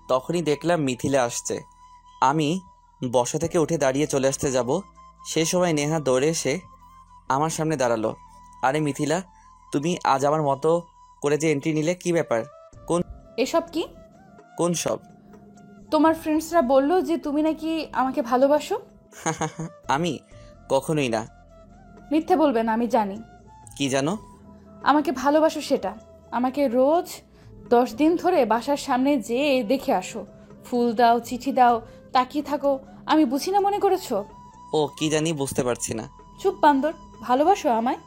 তখনই দেখলাম মিথিলা আসছে। আমি বসা থেকে উঠে দাঁড়িয়ে চলে আসতে যাব, সেই সময় নেহা দৌড়ে এসে আমার সামনে দাঁড়ালো। আরে মিথিলা, তুমি আজ আমার মতো করে যে এন্ট্রি নিলে, কি ব্যাপার? এসব কি? কোন সব? তোমার ফ্রেন্ডসরা বললো যে তুমি নাকি আমাকে ভালোবাসো। আমি কখনোই না। মিথ্যে বলবে না, আমি জানি। কি জানো? আমাকে ভালোবাসো সেটা। আমাকে রোজ 10 দিন ধরে বাসার সামনে যেয়ে দেখে আসো, ফুল দাও, চিঠি দাও, তাকিয়ে থাকো। আমি বুঝি না মনে করেছো? ও কি জানি, বুঝতে পারছি না। চুপ বান্দর, ভালোবাসো আমায়?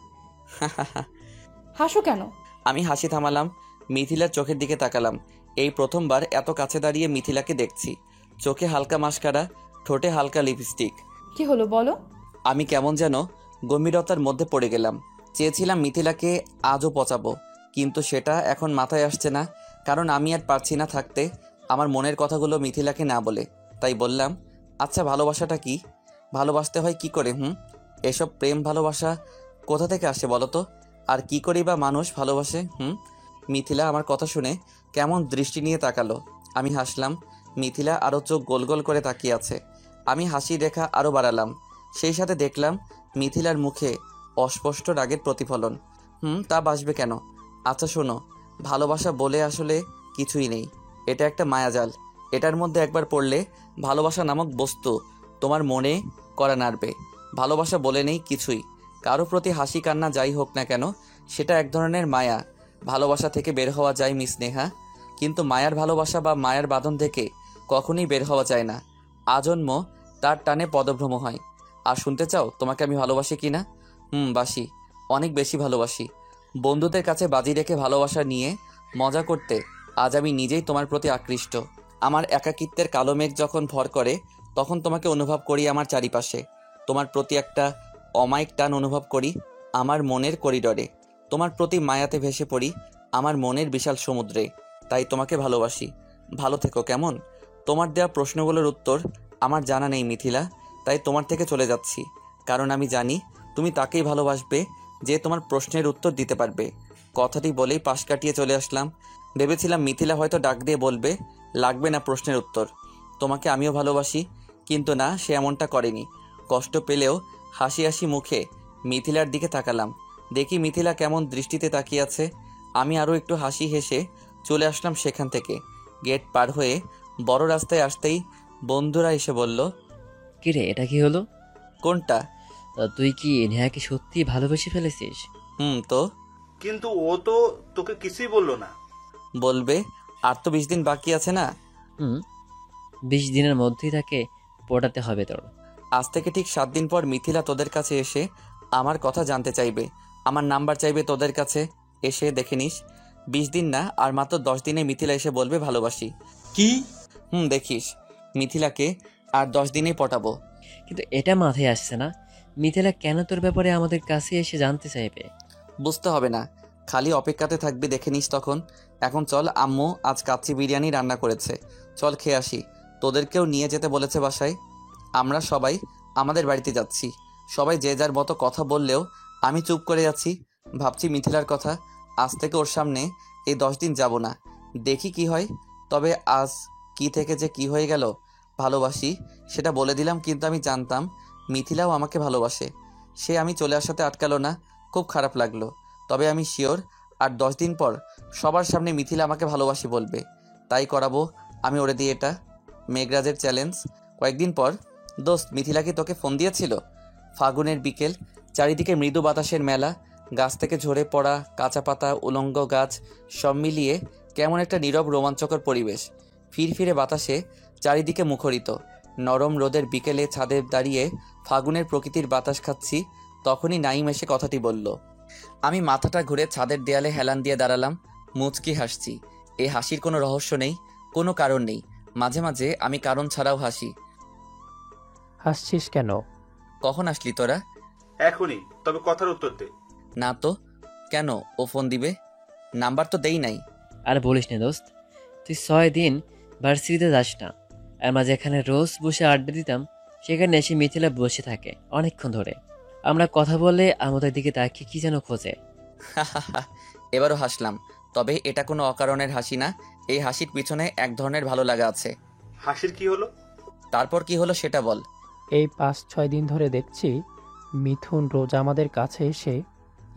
হাসো কেন? আমি হাসি থামালাম, মিথিলার চোখের দিকে তাকালাম। এই প্রথমবার এত কাছে দাঁড়িয়ে মিথিলাকে দেখছি। চোখে হালকা মাস্কারা, ঠোঁটে হালকা লিপস্টিক। কি হলো বলো? আমি কেমন যেন গম্ভীরতার মধ্যে পড়ে গেলাম। চেয়েছিলাম মিথিলাকে আজও পচাবো, কিন্তু সেটা এখন মাথায় আসছে না, কারণ আমি আর পারছি না থাকতে আমার মনের কথাগুলো মিথিলাকে না বলে। তাই বললাম, আচ্ছা ভালোবাসাটা কি? ভালোবাসতে হয় কি করে? এসব প্রেম ভালোবাসা কোথা থেকে আসে বলো তো? আর কি করেই বা মানুষ ভালোবাসে? মিথিলা আমার কথা শুনে কেমন দৃষ্টি নিয়ে তাকালো। আমি হাসলাম, মিথিলা আরও চোখ গোল গোল করে তাকিয়ে আছে। আমি হাসি রেখা আরও বাড়ালাম, সেই সাথে দেখলাম মিথিলার মুখে অস্পষ্ট রাগের প্রতিফলন। তা বাসবে কেন? আচ্ছা শোনো, ভালোবাসা বলে আসলে কিছুই নেই, এটা একটা মায়াজাল। এটার মধ্যে একবার পড়লে ভালোবাসা নামক বস্তু তোমার মনে করা নাড়বে। ভালোবাসা বলে নেই কিছুই, কারো প্রতি হাসি কান্না যাই হোক না কেন, সেটা এক ধরনের মায়া। ভালোবাসা থেকে বের হওয়া যায় মিস নেহা, কিন্তু মায়ার ভালোবাসা বা মায়ার বাঁধন থেকে কখনোই বের হওয়া যায় না। আজন্ম তার টানে পদভ্রম হয়। আর শুনতে চাও তোমাকে আমি ভালোবাসি কি না? বাসি, অনেক বেশি ভালোবাসি। বন্ধুদের কাছে বাজি রেখে ভালোবাসা নিয়ে মজা করতে আজ আমি নিজেই তোমার প্রতি আকৃষ্ট। আমার একাকিত্বের কালো মেঘ যখন ভর করে, তখন তোমাকে অনুভব করি আমার চারিপাশে। তোমার প্রতি একটা অমায়িক টান অনুভব করি আমার মনের করিডরে। তোমার প্রতি মায়াতে ভেসে পড়ি আমার মনের বিশাল সমুদ্রে। তাই তোমাকে ভালোবাসি। ভালো থেকো কেমন? তোমার দেওয়া প্রশ্নগুলোর উত্তর আমার জানা নেই মিথিলা, তাই তোমার থেকে চলে যাচ্ছি, কারণ আমি জানি তুমি তাকেই ভালোবাসবে যে তোমার প্রশ্নের উত্তর দিতে পারবে। কথাটি বলেই পাশ কাটিয়ে চলে আসলাম। ভেবেছিলাম মিথিলা হয়তো ডাক দিয়ে বলবে, লাগবে না প্রশ্নের উত্তর, তোমাকে আমিও ভালোবাসি, কিন্তু না, সে এমনটা করেনি। কষ্ট পেলেও হাসি হাসি মুখে মিথিলার দিকে তাকালাম। দেখি মিথিলা কেমন দৃষ্টিতে তাকিয়ে আছে। আমি আরও একটু হাসি হেসে চলে আসলাম সেখান থেকে। গেট পার হয়ে বড় রাস্তায় আসতেই বন্ধুরা এসে বলল, কিরে, এটা কি হলো? কোনটা? তুই কি নেহাকে সত্যি ভালোবেসে ফেলেছিস? তো কিন্তু ও তো তোকে কিছুই বললো না। বলবে, আর তো 20 দিন বাকি আছে না? 20 দিনের মধ্যেই তাকে পটাতে হবে তোর। আজ থেকে ঠিক 7 দিন পর মিথিলা তোদের কাছে এসে আমার কথা জানতে চাইবে, আমার নাম্বার চাইবে তোদের কাছে। এসে দেখে নিস, 20 দিন না, আর মাত্র 10 দিনে মিথিলা এসে বলবে ভালোবাসি। কি? দেখিস, মিথিলাকে আর 10 দিনেই পটাবো। কিন্তু এটা মাথায় আসছে না, মিথিলা কেন তোর ব্যাপারে আমাদের কাছে এসে জানতে চাইবে? বুঝতে হবে না, খালি অপেক্ষাতে থাকবি, দেখে নিস তখন। এখন চল, আম্মু আজ কাচ্চি বিরিয়ানি রান্না করেছে, চল খেয়ে আসি। তোদেরকেও নিয়ে যেতে বলেছে বাসায়। আমরা সবাই আমাদের বাড়িতে যাচ্ছি। সবাই যে যার মতো কথা বললেও আমি চুপ করে যাচ্ছি, ভাবছি মিথিলার কথা। আজ থেকে ওর সামনে এই 10 দিন যাব না, দেখি কি হয়। তবে আজ কি থেকে যে কি হয়ে গেল, ভালোবাসি সেটা বলে দিলাম, কিন্তু আমি জানতাম মিথিলাও আমাকে ভালোবাসে। সে আমি চলে আসাতে আটকালো না, খুব খারাপ লাগলো। তবে আমি শিওর আর 10 দিন পর সবার সামনে মিথিলা আমাকে ভালোবাসি বলবে। তাই করাবো আমি ওরে দিয়ে এটা, মেঘরাজের চ্যালেঞ্জ। কয়েকদিন পর, দোস্ত মিথিলা কি তোকে ফোন দিয়েছিল? ফাগুনের বিকেল, চারিদিকে মৃদু বাতাসের মেলা, গাছ থেকে ঝরে পড়া কাঁচা পাতা, উলঙ্গ গাছ, সব মিলিয়ে কেমন একটা নীরব রোমাঞ্চকর পরিবেশ। ফিরফিরে বাতাসে চারিদিকে মুখরিত। নরম রোদের বিকেলে ছাদে দাঁড়িয়ে ফাগুনের প্রকৃতির বাতাস খাচ্ছি। তখনই নাইম এসে কথাটি বলল। আমি মাথাটা ঘুরে ছাদের দেয়ালে হেলান দিয়ে দাঁড়ালাম। মুচকি হাসছি। এই হাসির কোনো রহস্য নেই, কোনো কারণ নেই। মাঝে মাঝে আমি কারণ ছাড়াও হাসি। হাসছিস কেন? কখন আসলি তোরা? এখনই, তবে কথার উত্তর দে। না তো। কেন, ও ফোন দিবে? নাম্বার তো দেই নাই। আর বলিস না দোস্ত, তুই 6 দিন ভার্সিটিতে যাস না, আর মাঝে এখানে রোজ বসে আড্ডা দিতাম, সেখানে এসে মিথিলা বসে থাকে অনেকক্ষণ ধরে। আমরা কথা বলে আমাদের দিকে তাকিয়ে কি যেন খোঁজে। এবারও হাসলাম, তবে এটা কোনো অকারণের হাসি না। এই হাসির পিছনে এক ধরনের ভালো লাগা আছে। হাসির কি হলো? তারপর কি হলো সেটা বল। এই 5-6 দিন ধরে দেখছি মিথুন রোজ আমাদের কাছে এসে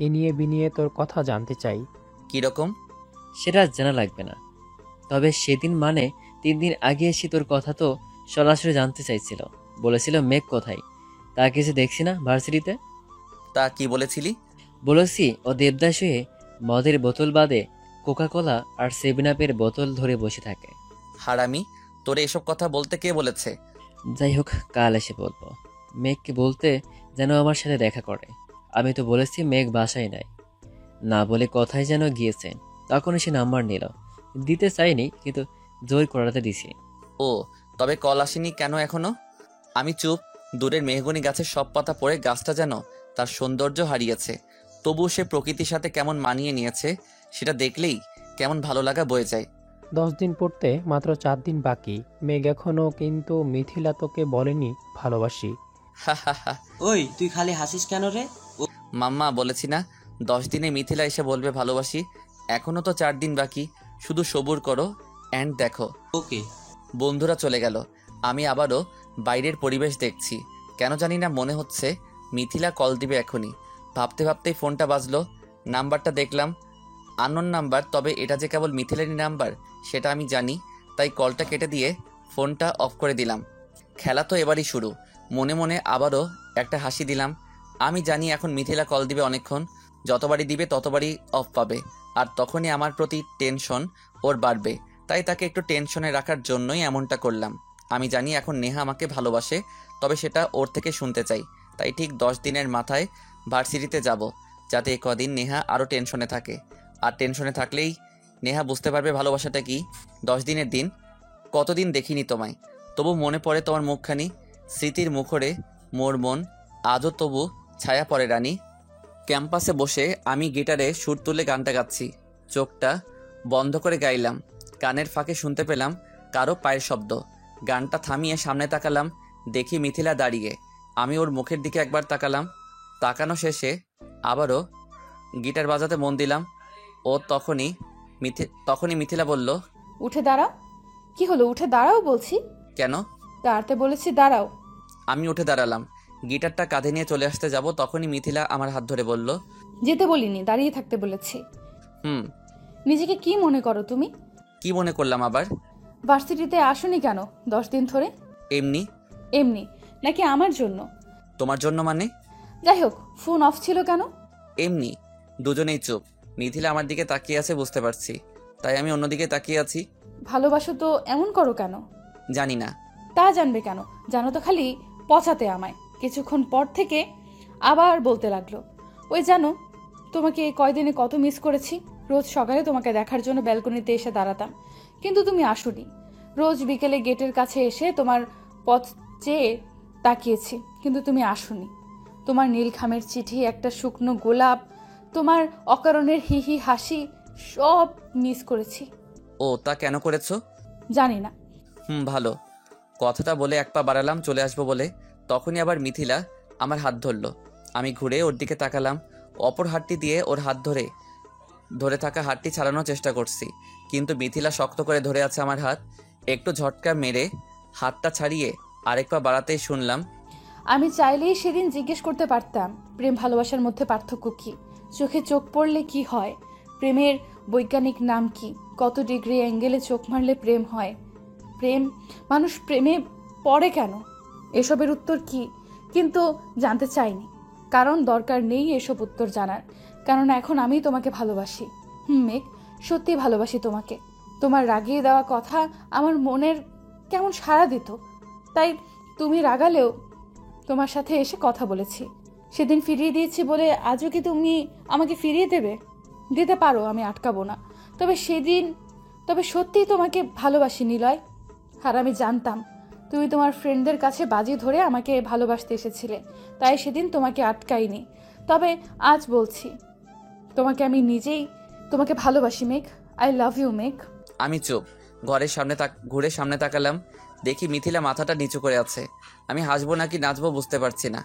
ইনিয়ে বিনিয়ে তোর কথা জানতে চাই। কিরকম? সেটা জানা লাগবে না, তবে সেদিন মানে 3 দিন আগে এসে তোর কথা তো সরাসরি জানতে চাইছিল। বলেছিল মেঘ কোথায়, তাকে যে দেখছি না ভার্সিটিতে। তা কি বলেছিলি? বলেছি ও দেবদাস হয়ে মদের বোতল বাদে কোকাকোলা আর 7-আপের বোতল ধরে বসে থাকে। হারামি, তোরে এসব কথা বলতে কে বলেছে? যাই হোক, কাল এসে বলবো। মেঘকে বলতে যেন আমার সাথে দেখা করে। আমি তো বলেছি মেঘ বাসায় নাই, না বলে কথায় যেন গিয়েছে। তখন সে নাম্বার নিল, দিতে চাইনি কিন্তু জোর করাতে দিছি। ও, তবে কল আসেনি কেন এখনো? আমি চুপ। দূরের মেহগনি গাছের সব পাতা পড়ে গাছটা যেন তার সৌন্দর্য হারিয়েছে। তবুও সে প্রকৃতির সাথে কেমন মানিয়ে নিয়েছে, সেটা দেখলেই কেমন ভালো লাগা বয়ে যায়। 10 দিন পড়তে মাত্র 4 দিন বাকি। মেঘ এখনো কিন্তু মিথিলা তোকে বলেনি ভালোবাসি। ওই তুই খালি হাসিস কেন রে? মাম্মা, বলেছি না 10 দিনে মিথিলা এসে বলবে ভালোবাসি। এখনো তো 4 দিন বাকি, শুধু সবুর করো অ্যান্ড দেখো। ওকে। বন্ধুরা চলে গেল। আমি আবারও বাইরের পরিবেশ দেখছি। কেন জানি না মনে হচ্ছে মিথিলা কল দিবে এখনই। ভাবতে ভাবতেই ফোনটা বাজলো। নাম্বারটা দেখলাম, আননোন নাম্বার, তবে এটা যে কেবল মিথিলারই নাম্বার সেটা আমি জানি। তাই কলটা কেটে দিয়ে ফোনটা অফ করে দিলাম। খেলা তো এবারই শুরু। মনে মনে আবারও একটা হাসি দিলাম। আমি জানি এখন মিথিলা কল দিবে অনেকক্ষণ, যতবারই দিবে ততবারই অফ পাবে, আর তখনই আমার প্রতি টেনশন ওর বাড়বে। তাই তাকে একটু টেনশনে রাখার জন্যই এমনটা করলাম। আমি জানি এখন নেহা আমাকে ভালোবাসে, তবে সেটা ওর থেকে শুনতে চাই। তাই ঠিক 10 দিনের মাথায় ভার্সিটিতে যাব, যাতে কদিন নেহা আরও টেনশনে থাকে। আর টেনশনে থাকলেই নেহা বুঝতে পারবে ভালোবাসাটা কি। 10 দিনের দিন, কতদিন দেখিনি তোমায়, তবু মনে পড়ে তোমার মুখখানি। স্মৃতির মুখরে মোর মন আজও তবু ছায়া পড়ে রানী। ক্যাম্পাসে বসে আমি গিটারে সুর তুলে গানটা গাচ্ছি। চোখটা বন্ধ করে গাইলাম। কানের ফাঁকে শুনতে পেলাম কারো পায়ের শব্দ। গানটা থামিয়ে সামনে তাকালাম, দেখি মিথিলা দাঁড়িয়ে। আমি ওর মুখের দিকে একবার তাকালাম। তাকানো শেষে আবারও গিটার বাজাতে মন দিলাম। ও তখনই মিথিলা বলল, উঠে দাঁড়াও। কি হলো, উঠে দাঁড়াও বলছি। কেন? দাঁড়াতে বলেছি, দাঁড়াও। আমি উঠে দাঁড়ালাম। গিটারটা কাঁধে নিয়ে চলে আসতে যাব, তখনই মিথিলা আমার হাত ধরে বলল, যেতে বলিনি, দাঁড়িয়ে থাকতে বলেছি। নিজেকে কি মনে করো তুমি? কি মনে করলাম আবার? ভার্সিটিতে আসোনি কেন 10 দিন ধরে? এমনি। এমনি নাকি আমার জন্য? তোমার জন্য মানে? যাই হোক, ফোন অফ ছিল কেন? এমনি। দুজনেই চুপ। মিথিলা আমার দিকে তাকিয়ে আছে বুঝতে পারছি, তাই আমি অন্যদিকে তাকিয়ে আছি। ভালোবাসো তো এমন করো কেন? জানি না। তা জানবে কেন? জানো তো খালি পচাতে আমায়। কিছুক্ষণ পর থেকে আবার বলতে লাগলো, ওই জানো তোমাকে এই কয়দিনে কত মিস করেছি। রোজ সকালে তোমাকে দেখার জন্য ব্যালকনিতে এসে দাঁড়াতাম, কিন্তু তুমি আসোনি। রোজ বিকেলে গেটের কাছে এসে তোমার পথ চেয়ে তাকিয়েছি, কিন্তু তুমি আসোনি। তোমার নীল খামের চিঠি, একটা শুকনো গোলাপ, তোমার অকারণের হি হি হাসি, সব মিস করেছি। ও, তা কেন করেছো? জানি না। ভালো। কথাটা বলে এক পা বাড়ালাম চলে আসবো বলে, তখনই আবার মিথিলা আমার হাত ধরলো। আমি ঘুরে ওর দিকে তাকালাম। অপর হাতটি দিয়ে ওর হাত ধরে থাকা হাতটি ছাড়ানোর চেষ্টা করছি, কিন্তু মিথিলা শক্ত করে ধরে আছে আমার হাত। একটু ঝটকা মেরে হাতটা ছাড়িয়ে আরেক পা বাড়াতেই শুনলাম, আমি চাইলেই সেদিন জিজ্ঞেস করতে পারতাম প্রেম ভালোবাসার মধ্যে পার্থক্য কি, চোখে চোখ পড়লে কি হয়, প্রেমের বৈজ্ঞানিক নাম কি, কত ডিগ্রি অ্যাঙ্গেলে চোখ মারলে প্রেম হয়, মানুষ প্রেমে পড়ে কেন, এসবের উত্তর কি। কিন্তু জানতে চাইনি, কারণ দরকার নেই এসব উত্তর জানার, কারণ এখন আমি তোমাকে ভালোবাসি। মেঘ, সত্যি ভালোবাসি তোমাকে। তোমার রাগিয়ে দেওয়া কথা আমার মনের কেমন সাড়া দিত, তাই তুমি রাগালেও তোমার সাথে এসে কথা বলেছি। সেদিন ফিরিয়ে দিয়েছি বলে আজও কি তুমি আমাকে ফিরিয়ে দেবে? দিতে পারো, আমি আটকাবো না। তবে সত্যিই তোমাকে ভালোবাসি নিলয়। আর আমি জানতাম তুমি তোমার ফ্রেন্ডদের কাছে বাজি ধরে আমাকে ভালোবাসতে এসেছিলে, তাই সেদিন তোমাকে আটকাইনি। তবে আজ বলছি, আমি নিজেই তোমাকে ভালোবাসি মেঘ। আই লাভ ইউ মেঘ। আমি চুপ। ঘুরে সামনে তাকালাম, দেখি মিথিলা মাথাটা নিচু করে আছে। আমি হাসবো নাকি নাচবো বুঝতে পারছি না।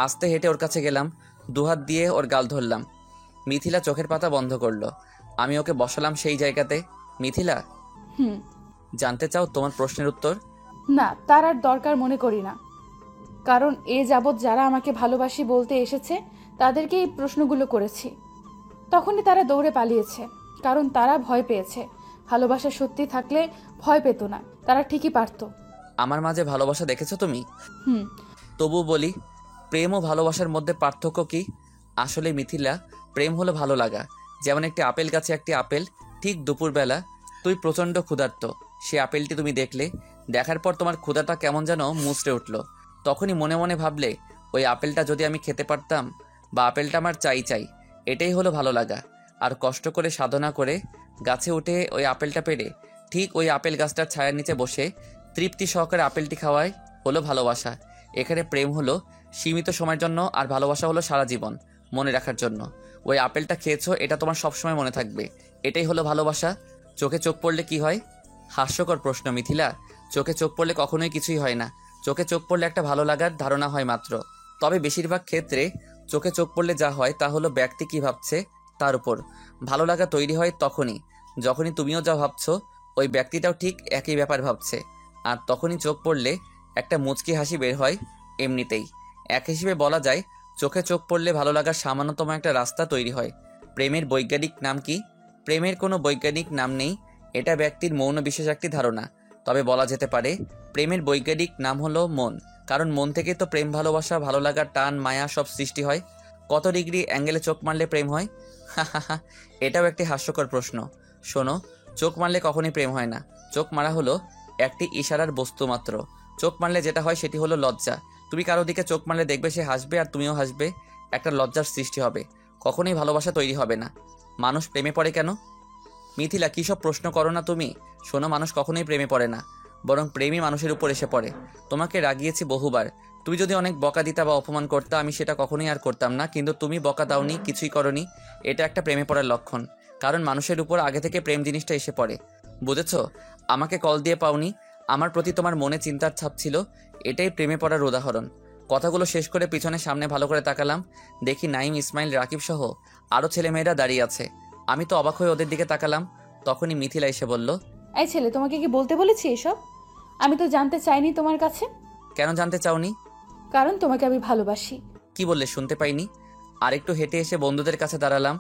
আস্তে হেঁটে ওর কাছে গেলাম, দুহাত দিয়ে ওর গাল ধরলাম। মিথিলা চোখের পাতা বন্ধ করলো। আমি ওকে বসালাম সেই জায়গাতে। মিথিলা, জানতে চাও তোমার প্রশ্নের উত্তর? না, তার আর দরকার মনে করি না, কারণ এ যাবৎ যারা আমাকে ভালোবাসি বলতে এসেছে তাদেরকে এই প্রশ্নগুলো করেছি। তখনই তারা দৌড়ে পালিয়েছে, কারণ তারা ভয় পেয়েছে। ভালোবাসা সত্যি থাকলে ভয় পেত না, তারা ঠিকই পারত। আমার মাঝে ভালোবাসা দেখেছো তুমি? হুম। তবু বলি, প্রেম ও ভালোবাসার মধ্যে পার্থক্য কি? আসলে মিথিলা, প্রেম হলো ভালো লাগা। যেমন একটি আপেল গাছে একটি আপেল, ঠিক দুপুরবেলা তুই প্রচণ্ড ক্ষুধার্ত, সে আপেলটি তুমি দেখলে, দেখার পর তোমার ক্ষুধাটা কেমন যেন মুচড়ে উঠল। তখনই মনে মনে ভাবলে, ওই আপেলটা যদি আমি খেতে পারতাম, বা আপেলটা আমার চাই। এটাই হলো ভালো লাগা। আর কষ্ট করে সাধনা করে গাছে উঠে ওই আপেলটা পেড়ে ঠিক ওই আপেল গাছটার ছায়ার নিচে বসে তৃপ্তি সহকারে আপেলটি খাওয়াই হলো ভালোবাসা। এখানে প্রেম হলো সীমিত সময়ের জন্য, আর ভালোবাসা হলো সারা জীবন মনে রাখার জন্য। ওই আপেলটা খেয়েছো, এটা তোমার সবসময় মনে থাকবে। এটাই হলো ভালোবাসা। চোখে চোখ পড়লে কি হয়? হাস্যকর প্রশ্ন মিথিলা। চোখে চোখ পড়লে কখনোই কিছুই হয় না। চোখে চোখ পড়লে একটা ভালো লাগার ধারণা হয় মাত্র। তবে বেশিরভাগ ক্ষেত্রে চোখে চোখ পড়লে যা হয় তা হলো ব্যক্তি কি ভাবছে তার উপর ভালো লাগা তৈরি হয় যখনই তুমিও যা ভাবছো ওই ব্যক্তিটাও ঠিক একই ব্যাপার ভাবছে, আর তখনই চোখ পড়লে একটা মুচকি হাসি বের হয় এমনিতেই। এক হিসেবে বলা যায়, চোখে চোখ পড়লে ভালো লাগার সামান্যতম একটা রাস্তা তৈরি হয়। প্রেমের বৈজ্ঞানিক নাম কি? প্রেমের কোনো বৈজ্ঞানিক নাম নেই, এটা ব্যক্তির মৌন বিশেষ একটি ধারণা। তবে বলা যেতে পারে প্রেমের বৈজ্ঞানিক নাম হলো মন, কারণ মন থেকে তো প্রেম, ভালোবাসা, ভালো লাগার, টান, মায়া সব সৃষ্টি হয়। কত ডিগ্রি অ্যাঙ্গেলে চোখ মারলে প্রেম হয়? এটাও একটি হাস্যকর প্রশ্ন। শোনো, চোখ মারলে কখনোই প্রেম হয় না। চোখ মারা হলো একটি ইশারার বস্তু মাত্র। চোখ মারলে যেটা হয় সেটি হলো লজ্জা। তুমি কারো দিকে চোখ মারলে দেখবে সে হাসবে আর তুমিও হাসবে, একটা লজ্জার সৃষ্টি হবে। কখনোই ভালোবাসা তৈরি হবে না। মানুষ প্রেমে পড়ে কেন? মিথিলা, কী সব প্রশ্ন করো না তুমি। শোনো, মানুষ কখনোই প্রেমে পড়ে না, বরং প্রেমই মানুষের উপর এসে পড়ে। তোমাকে রাগিয়েছি বহুবার, তুমি যদি অনেক বকা দিতা বা অপমান করতা আমি সেটা কখনোই আর করতাম না, কিন্তু তুমি বকা দাওনি, কিছুই করনি। এটা একটা প্রেমে পড়ার লক্ষণ, কারণ মানুষের উপর আগে থেকে প্রেম জিনিসটা এসে পড়ে। বুঝেছো? আমাকে কল দিয়ে পাওনি, আমার প্রতি তোমার মনে চিন্তার ছাপ ছিল, এটাই প্রেমে পড়ার উদাহরণ। কথাগুলো শেষ করে পিছনে সামনে ভালো করে তাকালাম, দেখি নাইম, ইসমাইল, রাকিব সহ আরও ছেলেমেয়েরা দাঁড়িয়ে আছে। আমি তো অবাক হয়ে ওদের দিকে তাকালাম। তখনই মিথিলা এসে বলল, এই ছেলে, তোমাকে কি বলতে বলেছি এসব? আমি তো জানতে চাইনি তোমার কাছে। কেন জানতে চাওনি? কারণ তোমাকে আমি ভালোবাসি। কি বললে শুনতে পাইনি। আরেকটু হেঁটে এসে বন্ধুদের কাছে দাঁড়ালাম,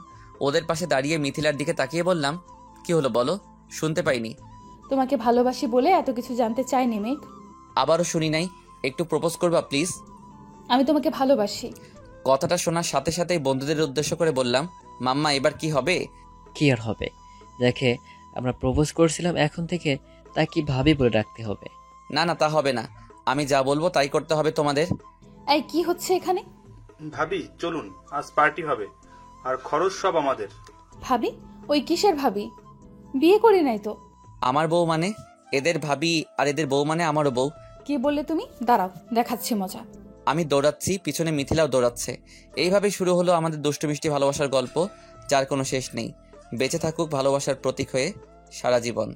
ওদের পাশে দাঁড়িয়ে মিথিলার দিকে তাকিয়ে বললাম, কি হলো বলো? শুনতে পাইনি। তোমাকে ভালোবাসি বলে এত কিছু জানতে চাইনি মেঘ। আবারও শুনি নাই, একটু প্রপোজ করবা প্লিজ? আমি তোমাকে ভালোবাসি। কথাটা শোনার সাথে সাথেই বন্ধুদের উদ্দেশ্য করে বললাম, মাম্মা এবার কি হবে? কি আর হবে, দেখে আমরা প্রপোজ করছিলাম, এখন থেকে তা কি ভাবি বলে রাখতে হবে। না না, তা হবে না, আমি যা বলবো তাই করতে হবে তোমাদের। এই কি হচ্ছে এখানে? ভাবি চলুন, আজ পার্টি হবে, আর খরচ সব আমাদের। ভাবি? ওই কিসের ভাবি? বিয়ে করি নাই তো। আমার বউ মানে? এদের ভাবি, আর এদের বউ মানে আমারও বউ। কি বললে তুমি? দাঁড়াও, দেখাচ্ছি মজা। আমি দৌড়াচ্ছি, পিছনে মিথিলাও দৌড়াচ্ছে। এইভাবেই শুরু হলো আমাদের দুষ্টু মিষ্টি ভালোবাসার গল্প, যার কোনো শেষ নেই। বেঁচে থাকুক ভালোবাসার প্রতীক হয়ে সারা জীবন।